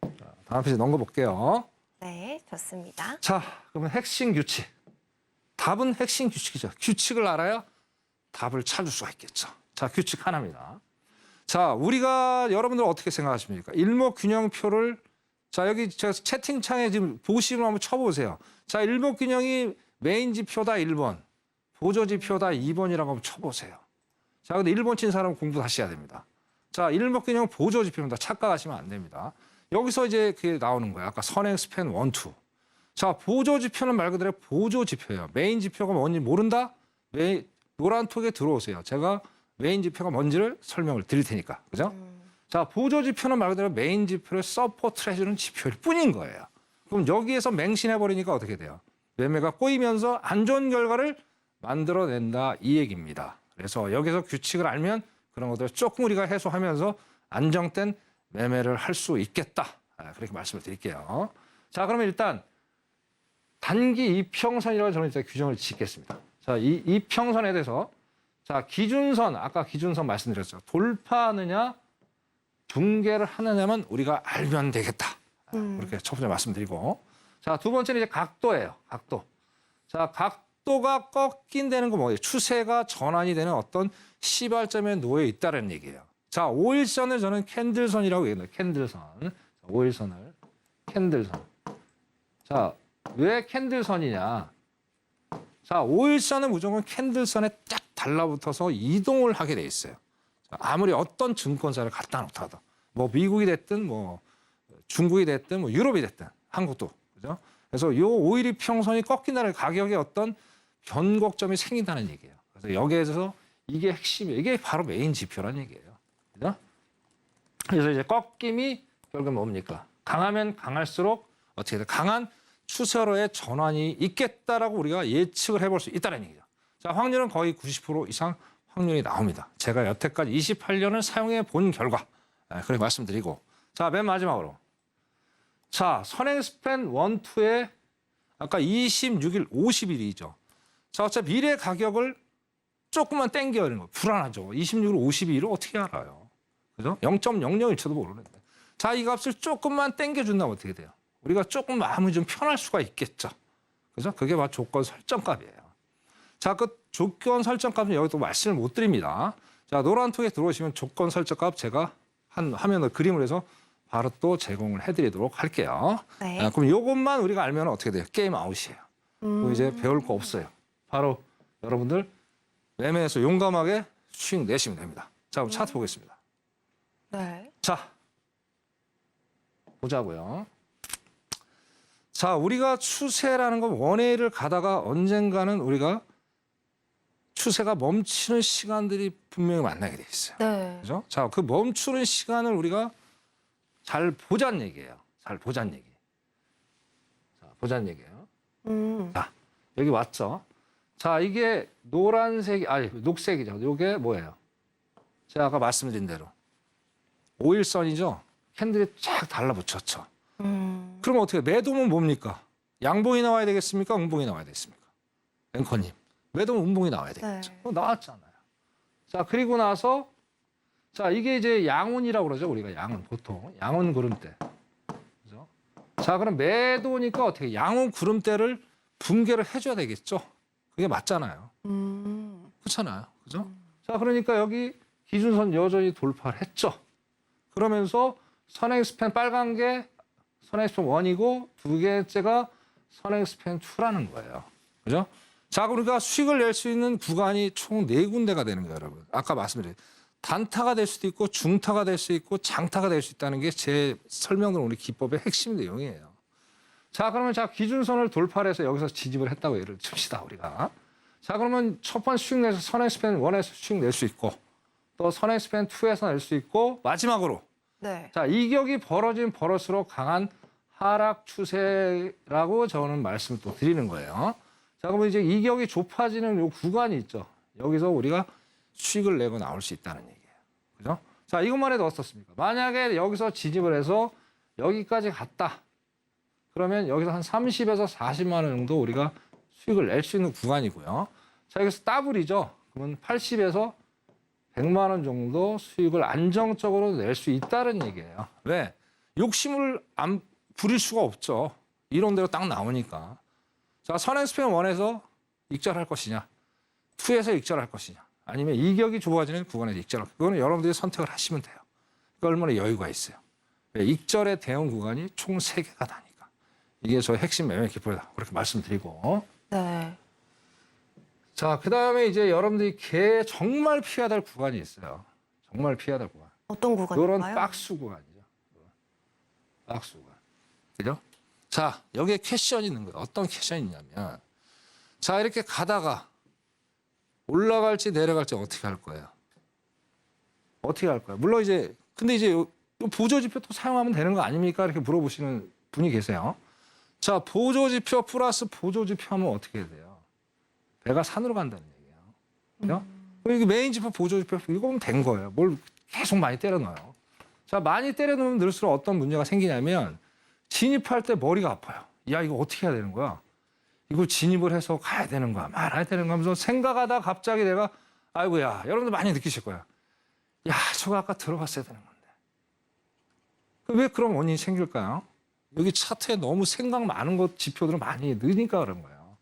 자, 다음 페이지 넘겨볼게요. 네, 좋습니다. 자, 그러면 핵심 규칙. 답은 핵심 규칙이죠. 규칙을 알아야 답을 찾을 수가 있겠죠. 자, 규칙 하나입니다. 자, 우리가 여러분들 어떻게 생각하십니까? 일목균형표를 자, 여기 제가 채팅창에 지금 보시면 한번 쳐보세요. 자, 일목균형이 메인 지표다 1번, 보조 지표다 2번이라고 한번 쳐보세요. 자, 근데 1번 친 사람은 공부 다시 해야 됩니다. 자, 일목균형 보조 지표입니다. 착각하시면 안 됩니다. 여기서 이제 그게 나오는 거예요. 아까 선행 스팬 1, 2. 자, 보조 지표는 말 그대로 보조 지표예요. 메인 지표가 뭔지 모른다? 노란톡에 들어오세요. 제가 메인 지표가 뭔지를 설명을 드릴 테니까. 그죠? 자, 보조 지표는 말 그대로 메인 지표를 서포트를 해주는 지표일 뿐인 거예요. 그럼 여기에서 맹신해버리니까 어떻게 돼요? 매매가 꼬이면서 안 좋은 결과를 만들어낸다 이 얘기입니다. 그래서 여기서 규칙을 알면 그런 것들을 조금 우리가 해소하면서 안정된 매매를 할 수 있겠다. 그렇게 말씀을 드릴게요. 자, 그러면 일단 단기 이평선이라고 저는 이제 규정을 짓겠습니다. 자, 이 이평선에 대해서 자, 기준선, 아까 기준선 말씀드렸죠. 돌파하느냐, 붕괴를 하느냐만 우리가 알면 되겠다. 그렇게 첫 번째 말씀드리고. 자, 두 번째는 이제 각도예요. 각도. 자, 각도가 꺾인다는 건 뭐예요? 추세가 전환이 되는 어떤 시발점에 놓여 있다는 얘기예요. 자, 5일선을 저는 캔들선이라고 얘기해요. 캔들선. 5일선을 캔들선. 자, 왜 캔들선이냐? 자, 5일선은 무조건 캔들선에 딱 달라붙어서 이동을 하게 돼 있어요. 자, 아무리 어떤 증권사를 갖다 놓더라도 뭐 미국이 됐든 뭐 중국이 됐든 뭐 유럽이 됐든 한국도 그죠? 그래서 요 5일 이평선이 꺾인다는 가격에 어떤 변곡점이 생긴다는 얘기예요. 그래서 여기에서 이게 핵심이에요. 이게 바로 메인 지표라는 얘기예요. 그래서 이제 꺾임이 결국 뭡니까? 강하면 강할수록 어떻게 돼? 강한 추세로의 전환이 있겠다라고 우리가 예측을 해볼 수 있다는 얘기죠. 자, 확률은 거의 90% 이상 확률이 나옵니다. 제가 여태까지 28년을 사용해 본 결과 그렇게 말씀드리고, 자, 맨 마지막으로, 자, 선행 스팬 1, 2에 아까 26일, 50일이죠. 자, 어차피 미래 가격을 조금만 땡겨야 되는 거예요. 불안하죠. 26일, 52일을 어떻게 알아요? 그죠? 0.001초도 모르는데. 자, 이 값을 조금만 땡겨준다면 어떻게 돼요? 우리가 조금 마음이 좀 편할 수가 있겠죠. 그죠? 그게 바로 조건 설정값이에요. 자, 그 조건 설정값은 여기 또 말씀을 못 드립니다. 자, 노란 통에 들어오시면 조건 설정값 제가 한 화면을 그림을 해서 바로 또 제공을 해드리도록 할게요. 네. 그럼 이것만 우리가 알면 어떻게 돼요? 게임 아웃이에요. 그럼 이제 배울 거 없어요. 바로 여러분들 매매에서 용감하게 수익 내시면 됩니다. 자, 그럼 차트 보겠습니다. 네. 자, 보자고요. 자, 우리가 추세라는 건 원웨이를 가다가 언젠가는 우리가 추세가 멈추는 시간들이 분명히 만나게 돼 있어요. 네. 그죠? 자, 그 멈추는 시간을 우리가 잘 보자는 얘기예요. 잘 보자는 얘기. 자, 보자는 얘기예요. 자, 여기 왔죠? 자, 이게 노란색이, 아니, 녹색이죠. 이게 뭐예요? 제가 아까 말씀드린 대로. 5일선이죠? 캔들이 쫙 달라붙었죠. 그럼 어떻게, 매도면 뭡니까? 양봉이 나와야 되겠습니까? 음봉이 나와야 되겠습니까? 앵커님. 매도면 음봉이 나와야 되겠죠. 네. 나왔잖아요. 자, 그리고 나서, 자, 이게 이제 양운이라고 그러죠. 우리가 양운, 보통. 양운 구름대. 그죠? 자, 그럼 매도니까 어떻게, 양운 구름대를 붕괴를 해줘야 되겠죠? 그게 맞잖아요. 그렇잖아요. 그죠? 자, 그러니까 여기 기준선 여전히 돌파를 했죠. 그러면서 선행 스팬 빨간 게 선행 스팬 1이고 두 개째가 선행 스팬 2라는 거예요. 그죠? 자, 그러니까 수익을 낼 수 있는 구간이 총 4군데가 되는 거예요, 여러분. 아까 말씀드린 단타가 될 수도 있고 중타가 될 수 있고 장타가 될 수 있다는 게 제 설명드린 우리 기법의 핵심 내용이에요. 자, 그러면 자, 기준선을 돌파를 해서 여기서 지집을 했다고 예를 칩시다, 우리가. 자, 그러면 첫 번째 수익 내서 선행 스팬 1에서 수익 낼 수 있고 또 선행 스팬 2에서 낼 수 있고 마지막으로 네. 자, 이격이 벌어진 벌어질수록 강한 하락 추세라고 저는 말씀을 또 드리는 거예요. 자, 그러면 이제 이격이 좁아지는 요 구간이 있죠. 여기서 우리가 수익을 내고 나올 수 있다는 얘기예요. 그죠? 자, 이것만 해도 어떻습니까? 만약에 여기서 지집을 해서 여기까지 갔다. 그러면 여기서 한 30에서 40만 원 정도 우리가 수익을 낼 수 있는 구간이고요. 자, 여기서 더블이죠. 그러면 80에서 100만 원 정도 수익을 안정적으로 낼 수 있다는 얘기예요. 왜? 욕심을 안 부릴 수가 없죠. 이론대로 딱 나오니까. 자, 선행 스팬 1에서 익절할 것이냐, 2에서 익절할 것이냐, 아니면 이격이 좁아지는 구간에서 익절할 것이냐. 그거는 여러분들이 선택을 하시면 돼요. 그 얼마나 여유가 있어요. 왜? 익절의 대응 구간이 총 3개가 나니까. 이게 저의 핵심 매매 기법이다. 그렇게 말씀드리고. 네. 자, 그 다음에 이제 여러분들이 정말 피해야 될 구간이 있어요. 정말 피해야 될 구간. 어떤 구간인가요? 이런 박스 구간이죠. 박스 구간. 그죠? 자, 여기에 퀘션이 있는 거예요. 어떤 퀘션이 있냐면, 자, 이렇게 가다가 올라갈지 내려갈지 어떻게 할 거예요? 어떻게 할 거예요? 물론 이제, 근데 이제 요 보조지표 또 사용하면 되는 거 아닙니까? 이렇게 물어보시는 분이 계세요. 자, 보조지표 플러스 보조지표 하면 어떻게 해야 돼요? 배가 산으로 간다는 얘기예요. 그죠? 이게 메인 지표, 보조지표, 이거면 된 거예요. 뭘 계속 많이 때려 넣어요. 자, 많이 때려 넣으면 넣을수록 어떤 문제가 생기냐면, 진입할 때 머리가 아파요. 야, 이거 어떻게 해야 되는 거야? 이거 진입을 해서 가야 되는 거야? 말아야 되는 거야? 하면서 생각하다 갑자기 내가, 아이고야, 여러분들 많이 느끼실 거야. 야, 저거 아까 들어갔어야 되는 건데. 왜 그런 원인이 생길까요? 여기 차트에 너무 생각 많은 것 지표들은 많이 넣으니까 그런 거예요.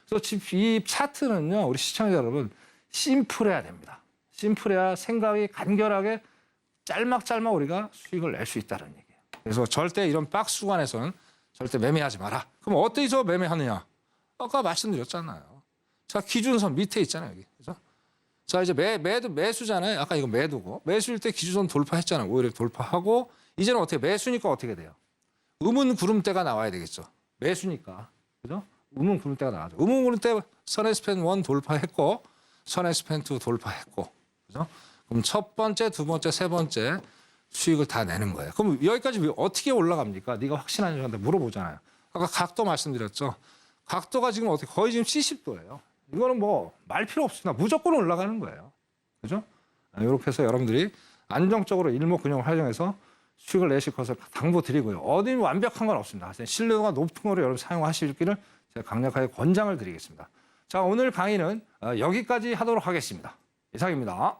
그래서 이 차트는요, 우리 시청자 여러분, 심플해야 됩니다. 심플해야 생각이 간결하게 짤막짤막 우리가 수익을 낼 수 있다는 얘기예요. 그래서 절대 이런 박스 구간에서는 절대 매매하지 마라. 그럼 어디서 매매하느냐? 아까 말씀드렸잖아요. 자, 기준선 밑에 있잖아요, 여기. 그죠? 자, 이제 매수잖아요. 아까 이거 매도고. 매수일 때 기준선 돌파했잖아요. 오히려 돌파하고, 이제는 어떻게, 매수니까 어떻게 돼요? 음운 구름대가 나와야 되겠죠. 매수니까. 그죠? 음운 구름대가 나와죠. 음운 구름대 선행 스팬 1 돌파했고, 선행 스팬 2 돌파했고. 그죠? 그럼 첫 번째, 두 번째, 세 번째 수익을 다 내는 거예요. 그럼 여기까지 어떻게 올라갑니까? 네가 확신하냐 저한테 물어보잖아요. 아까 각도 말씀드렸죠. 각도가 지금 어떻게 거의 지금 70도예요. 이거는 뭐 말 필요 없습니다. 무조건 올라가는 거예요. 그죠? 이렇게 해서 여러분들이 안정적으로 일목균형을 활용해서 수익을 내실 것을 당부드리고요. 어디 완벽한 건 없습니다. 신뢰도가 높은 거로 여러분 사용하시기를 제가 강력하게 권장을 드리겠습니다. 자, 오늘 강의는 여기까지 하도록 하겠습니다. 이상입니다.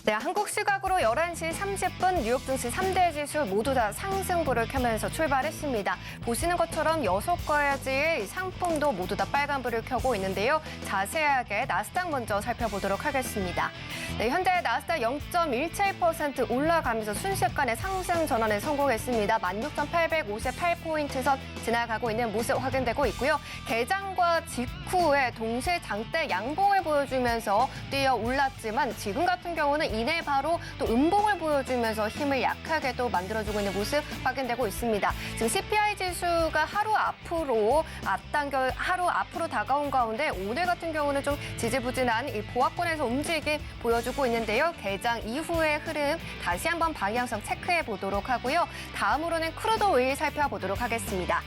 네, 한국 시각으로 11시 30분 뉴욕 증시 3대 지수 모두 다 상승불을 켜면서 출발했습니다. 보시는 것처럼 6가지의 상품도 모두 다 빨간불을 켜고 있는데요. 자세하게 나스닥 먼저 살펴보도록 하겠습니다. 네, 현재 나스닥 0.17% 올라가면서 순식간에 상승 전환에 성공했습니다. 16,858포인트 선 지나가고 있는 모습 확인되고 있고요. 개장과 직후에 동시에 장대 양봉을 보여주면서 뛰어 올랐지만 지금 같은 경우는 이내 바로 또 음봉을 보여주면서 힘을 약하게 또 만들어주고 있는 모습 확인되고 있습니다. 지금 CPI 지수가 하루 앞으로 다가온 가운데 오늘 같은 경우는 좀 지지부진한 이 보합권에서 움직임 보여주고 있는데요. 개장 이후의 흐름 다시 한번 방향성 체크해 보도록 하고요. 다음으로는 크루드 오일 살펴보도록 하겠습니다.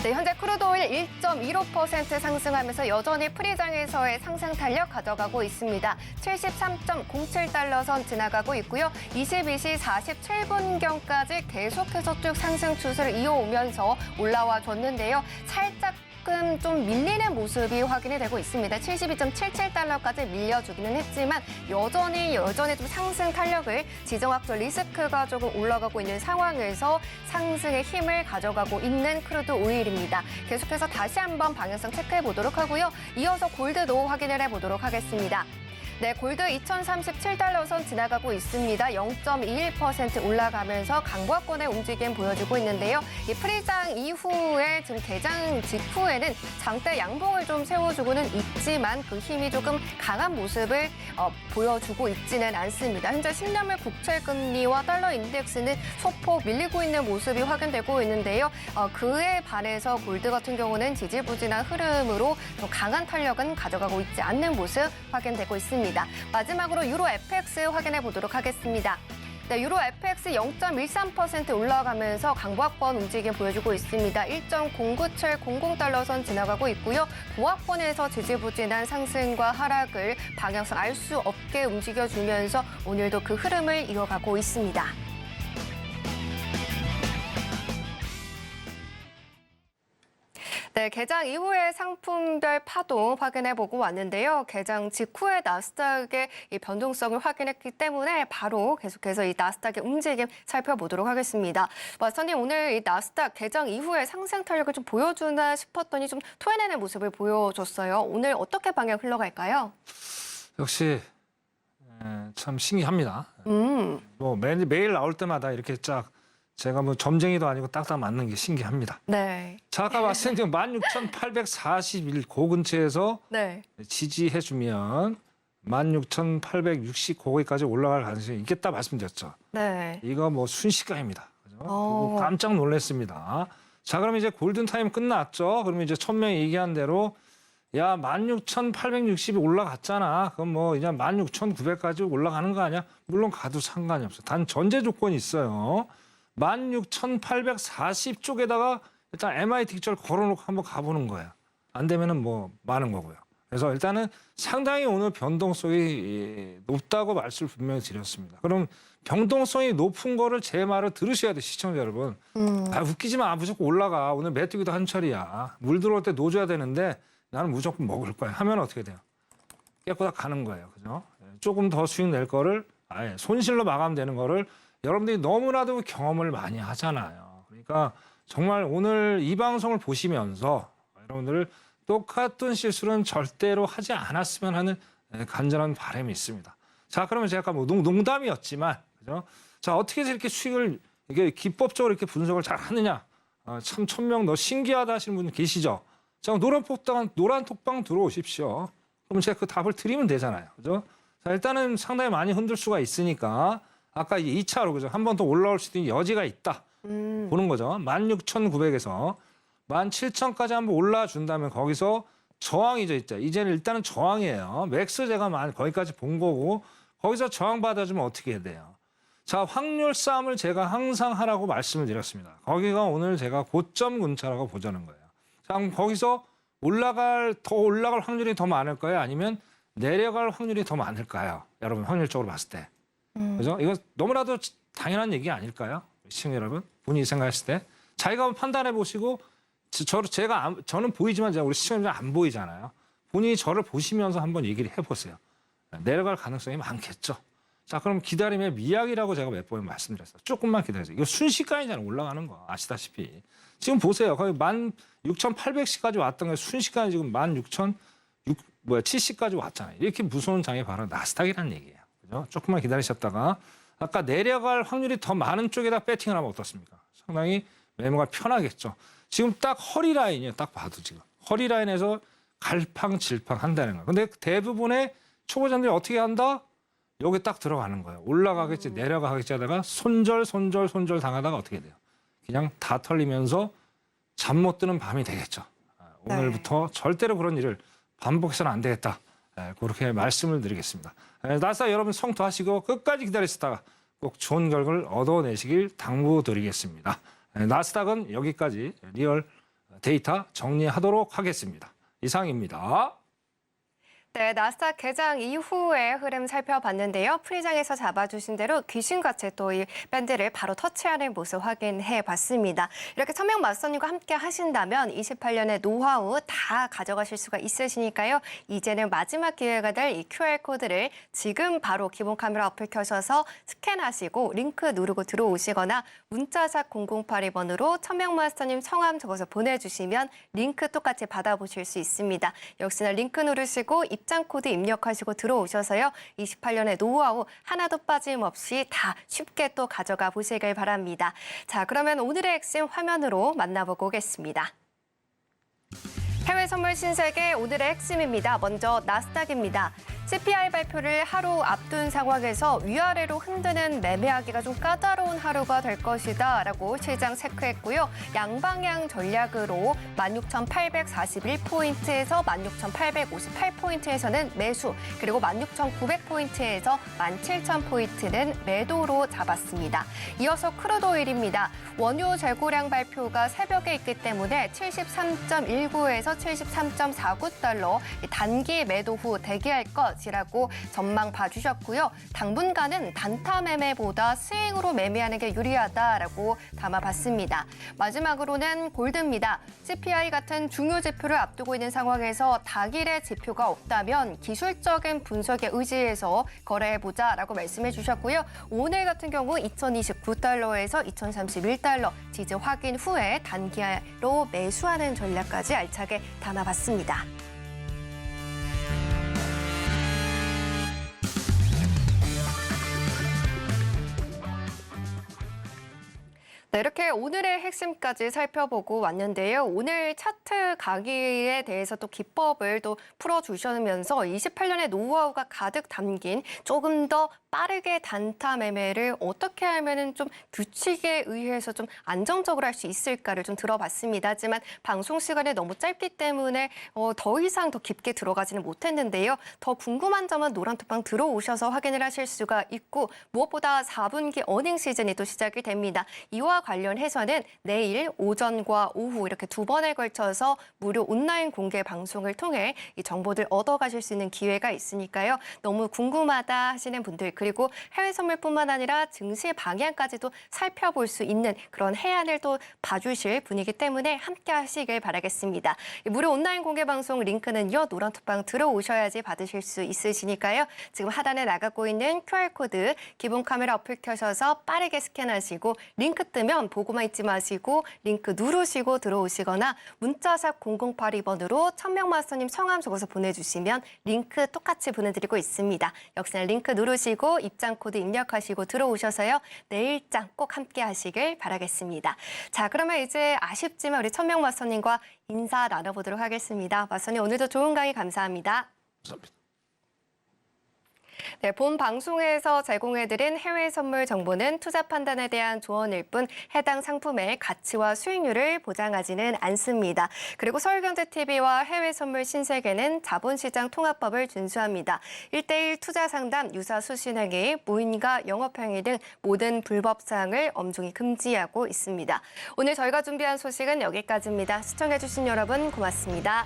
네, 현재 크루드 오일 1.15% 상승하면서 여전히 프리장에서의 상승 탄력 가져가고 있습니다. 73.07달러 선 지나가고 있고요. 22시 47분경까지 계속해서 쭉 상승 추세를 이어오면서 올라와 줬는데요. 살짝 좀 밀리는 모습이 확인이 되고 있습니다. 72.77달러까지 밀려주기는 했지만 여전히 좀 상승 탄력을 지정학적 리스크가 조금 올라가고 있는 상황에서 상승의 힘을 가져가고 있는 크루드 오일입니다. 계속해서 다시 한번 방향성 체크해 보도록 하고요. 이어서 골드도 확인을 해보도록 하겠습니다. 네, 골드 2,037달러 선 지나가고 있습니다. 0.21% 올라가면서 강보합권의 움직임 보여주고 있는데요. 이 프리장 이후에 지금 개장 직후에는 장대 양봉을 좀 세워주고는 있지만 그 힘이 조금 강한 모습을 보여주고 있지는 않습니다. 현재 10년물 국채금리와 달러 인덱스는 소폭 밀리고 있는 모습이 확인되고 있는데요. 그에 반해서 골드 같은 경우는 지지부진한 흐름으로 좀 강한 탄력은 가져가고 있지 않는 모습 확인되고 있습니다. 마지막으로 유로 FX 확인해 보도록 하겠습니다. 네, 유로 FX 0.13% 올라가면서 강보합권 움직임 보여주고 있습니다. 1.09700달러 선 지나가고 있고요. 보합권에서 지지부진한 상승과 하락을 방향성 알 수 없게 움직여주면서 오늘도 그 흐름을 이어가고 있습니다. 네, 개장 이후의 상품별 파동 확인해보고 왔는데요. 개장 직후에 나스닥의 이 변동성을 확인했기 때문에 바로 계속해서 이 나스닥의 움직임 살펴보도록 하겠습니다. 마스터님, 오늘 이 나스닥 개장 이후에 상승 탄력을 좀 보여주나 싶었더니 좀 토해내는 모습을 보여줬어요. 오늘 어떻게 방향 흘러갈까요? 역시 참 신기합니다. 뭐 매일 나올 때마다 이렇게 쫙 제가 뭐 점쟁이도 아니고 딱딱 맞는 게 신기합니다. 네. 자, 아까 봤을 때 16,841 고근처에서 네. 지지해주면 16,860 고기까지 올라갈 가능성이 있겠다 말씀드렸죠. 네. 이거 뭐 순식간입니다. 그죠? 깜짝 놀랐습니다. 자, 그럼 이제 골든타임 끝났죠. 그러면 이제 1,000명이 얘기한 대로 야, 16,860이 올라갔잖아. 그럼 뭐 이제 16,900까지 올라가는 거 아니야? 물론 가도 상관이 없어요. 단 전제 조건이 있어요. 16,840 쪽에다가 일단 MIT 기절 걸어놓고 한번 가보는 거예요. 안 되면은 뭐 많은 거고요. 그래서 일단은 상당히 오늘 변동성이 높다고 말씀을 분명히 드렸습니다. 그럼 변동성이 높은 거를 제 말을 들으셔야 돼요, 시청자 여러분. 웃기지 마. 무조건 올라가. 오늘 메뚜기도 한철이야. 물 들어올 때 놓줘야 되는데 나는 무조건 먹을 거야. 하면 어떻게 돼요? 깨끗하게 가는 거예요. 그죠? 조금 더 수익 낼 거를 아예 손실로 마감되는 거를 여러분들이 너무나도 경험을 많이 하잖아요. 그러니까 정말 오늘 이 방송을 보시면서 여러분들 똑같은 실수는 절대로 하지 않았으면 하는 간절한 바람이 있습니다. 자, 그러면 제가 아까 뭐 농담이었지만, 그죠? 자, 어떻게 해서 이렇게 수익을 이게 기법적으로 이렇게 분석을 잘 하느냐? 참 1,000명 너 신기하다 하시는 분 계시죠? 자, 노란 톡방 들어오십시오. 그럼 제가 그 답을 드리면 되잖아요. 그죠? 자, 일단은 상당히 많이 흔들 수가 있으니까 아까 이제 2차로 그죠? 한 번 더 올라올 수도 있는 여지가 있다. 보는 거죠. 16,900에서 17,000까지 한번 올라와 준다면 거기서 저항이죠, 있죠. 이제는 일단은 저항이에요. 맥스 제가 거기까지 본 거고 거기서 저항 받아주면 어떻게 해야 돼요? 자, 확률 싸움을 제가 항상 하라고 말씀을 드렸습니다. 거기가 오늘 제가 고점 근처라고 보자는 거예요. 자, 그럼 거기서 더 올라갈 확률이 더 많을까요? 아니면 내려갈 확률이 더 많을까요? 여러분, 확률적으로 봤을 때. 그죠? 이거 너무나도 당연한 얘기 아닐까요? 시청자 여러분, 본인이 생각했을 때. 자기가 한번 판단해 보시고, 저는 보이지만 우리 시청자들 안 보이잖아요. 본인이 저를 보시면서 한번 얘기를 해보세요. 내려갈 가능성이 많겠죠. 자, 그럼 기다림의 미학이라고 제가 몇 번 말씀드렸어요. 조금만 기다리세요. 이거 순식간이잖아요. 올라가는 거 아시다시피. 지금 보세요. 거의 16,800시까지 왔던 게 순식간에 지금 70까지 왔잖아요. 이렇게 무서운 장이 바로 나스닥이라는 얘기예요. 그죠? 조금만 기다리셨다가 아까 내려갈 확률이 더 많은 쪽에다 배팅을 하면 어떻습니까? 상당히 매매가 편하겠죠. 지금 딱 허리 라인이에요. 딱 봐도 지금. 허리 라인에서 갈팡질팡 한다는 거예요. 근데 대부분의 초보자들이 어떻게 한다? 여기 딱 들어가는 거예요. 올라가겠지, 내려가겠지 하다가 손절 당하다가 어떻게 돼요? 그냥 다 털리면서 잠 못 드는 밤이 되겠죠. 오늘부터 절대로 그런 일을 반복해서는 안 되겠다. 그렇게 말씀을 드리겠습니다. 나스닥 여러분 성투하시고 끝까지 기다리시다가 꼭 좋은 결과를 얻어내시길 당부드리겠습니다. 나스닥은 여기까지 리얼 데이터 정리하도록 하겠습니다. 이상입니다. 네, 나스닥 개장 이후의 흐름 살펴봤는데요. 프리장에서 잡아주신 대로 귀신같이 또 이 밴드를 바로 터치하는 모습 확인해 봤습니다. 이렇게 천명 마스터님과 함께 하신다면 28년의 노하우 다 가져가실 수가 있으시니까요. 이제는 마지막 기회가 될 이 QR코드를 지금 바로 기본 카메라 어플 켜셔서 스캔하시고 링크 누르고 들어오시거나 문자샵 0082번으로 천명 마스터님 성함 적어서 보내주시면 링크 똑같이 받아보실 수 있습니다. 역시나 링크 누르시고 입장 코드 입력하시고 들어오셔서요. 28년의 노하우 하나도 빠짐없이 다 쉽게 또 가져가 보시길 바랍니다. 자, 그러면 오늘의 핵심 화면으로 만나보고 오겠습니다. 해외 선물 신세계 오늘의 핵심입니다. 먼저 나스닥입니다. CPI 발표를 하루 앞둔 상황에서 위아래로 흔드는 매매하기가 좀 까다로운 하루가 될 것이다 라고 시장 체크했고요. 양방향 전략으로 16,841포인트에서 16,858포인트에서는 매수, 그리고 16,900포인트에서 17,000포인트는 매도로 잡았습니다. 이어서 크루드오일입니다. 원유 재고량 발표가 새벽에 있기 때문에 73.19에서 73.49달러 단기 매도 후 대기할 것이라고 전망 봐주셨고요. 당분간은 단타 매매보다 스윙으로 매매하는 게 유리하다라고 담아봤습니다. 마지막으로는 골드입니다. CPI 같은 중요 지표를 앞두고 있는 상황에서 당일의 지표가 없다면 기술적인 분석에 의지해서 거래해보자라고 말씀해 주셨고요. 오늘 같은 경우 2029달러에서 2031달러 지지 확인 후에 단기로 매수하는 전략까지 알차게 담아봤습니다. 네, 이렇게 오늘의 핵심까지 살펴보고 왔는데요. 오늘 차트 가기에 대해서 또 기법을 또 풀어주시면서 28년의 노하우가 가득 담긴 조금 더 빠르게 단타 매매를 어떻게 하면은 좀 규칙에 의해서 좀 안정적으로 할 수 있을까를 좀 들어봤습니다. 하지만 방송 시간이 너무 짧기 때문에 더 이상 더 깊게 들어가지는 못했는데요. 더 궁금한 점은 노란톡방 들어오셔서 확인을 하실 수가 있고 무엇보다 4분기 어닝 시즌이 또 시작이 됩니다. 이와 관련해서는 내일 오전과 오후 이렇게 두 번에 걸쳐서 무료 온라인 공개 방송을 통해 이 정보들 얻어가실 수 있는 기회가 있으니까요. 너무 궁금하다 하시는 분들 그리고 해외 선물뿐만 아니라 증시 방향까지도 살펴볼 수 있는 그런 해안을 또 봐주실 분이기 때문에 함께 하시길 바라겠습니다. 무료 온라인 공개 방송 링크는요. 노란톡방 들어오셔야지 받으실 수 있으시니까요. 지금 하단에 나가고 있는 QR코드 기본 카메라 어플 켜셔서 빠르게 스캔하시고 링크 뜨면 보고만 있지 마시고 링크 누르시고 들어오시거나 문자샵 0082번으로 천명마스터님 성함 적어서 보내주시면 링크 똑같이 보내드리고 있습니다. 역시나 링크 누르시고 입장 코드 입력하시고 들어오셔서요. 내일장 꼭 함께 하시길 바라겠습니다. 자, 그러면 이제 아쉽지만 우리 천명마스터님과 인사 나눠보도록 하겠습니다. 마스터님 오늘도 좋은 강의 감사합니다. 감사합니다. 네, 본 방송에서 제공해드린 해외 선물 정보는 투자 판단에 대한 조언일 뿐 해당 상품의 가치와 수익률을 보장하지는 않습니다. 그리고 서울경제TV와 해외 선물 신세계는 자본시장 통합법을 준수합니다. 1:1 투자 상담, 유사 수신행위, 무인가 영업행위 등 모든 불법 사항을 엄중히 금지하고 있습니다. 오늘 저희가 준비한 소식은 여기까지입니다. 시청해주신 여러분 고맙습니다.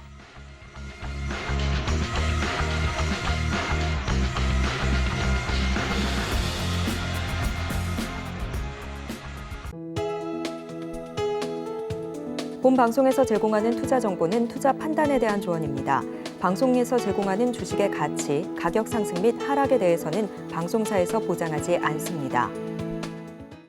본 방송에서 제공하는 투자 정보는 투자 판단에 대한 조언입니다. 방송에서 제공하는 주식의 가치, 가격 상승 및 하락에 대해서는 방송사에서 보장하지 않습니다.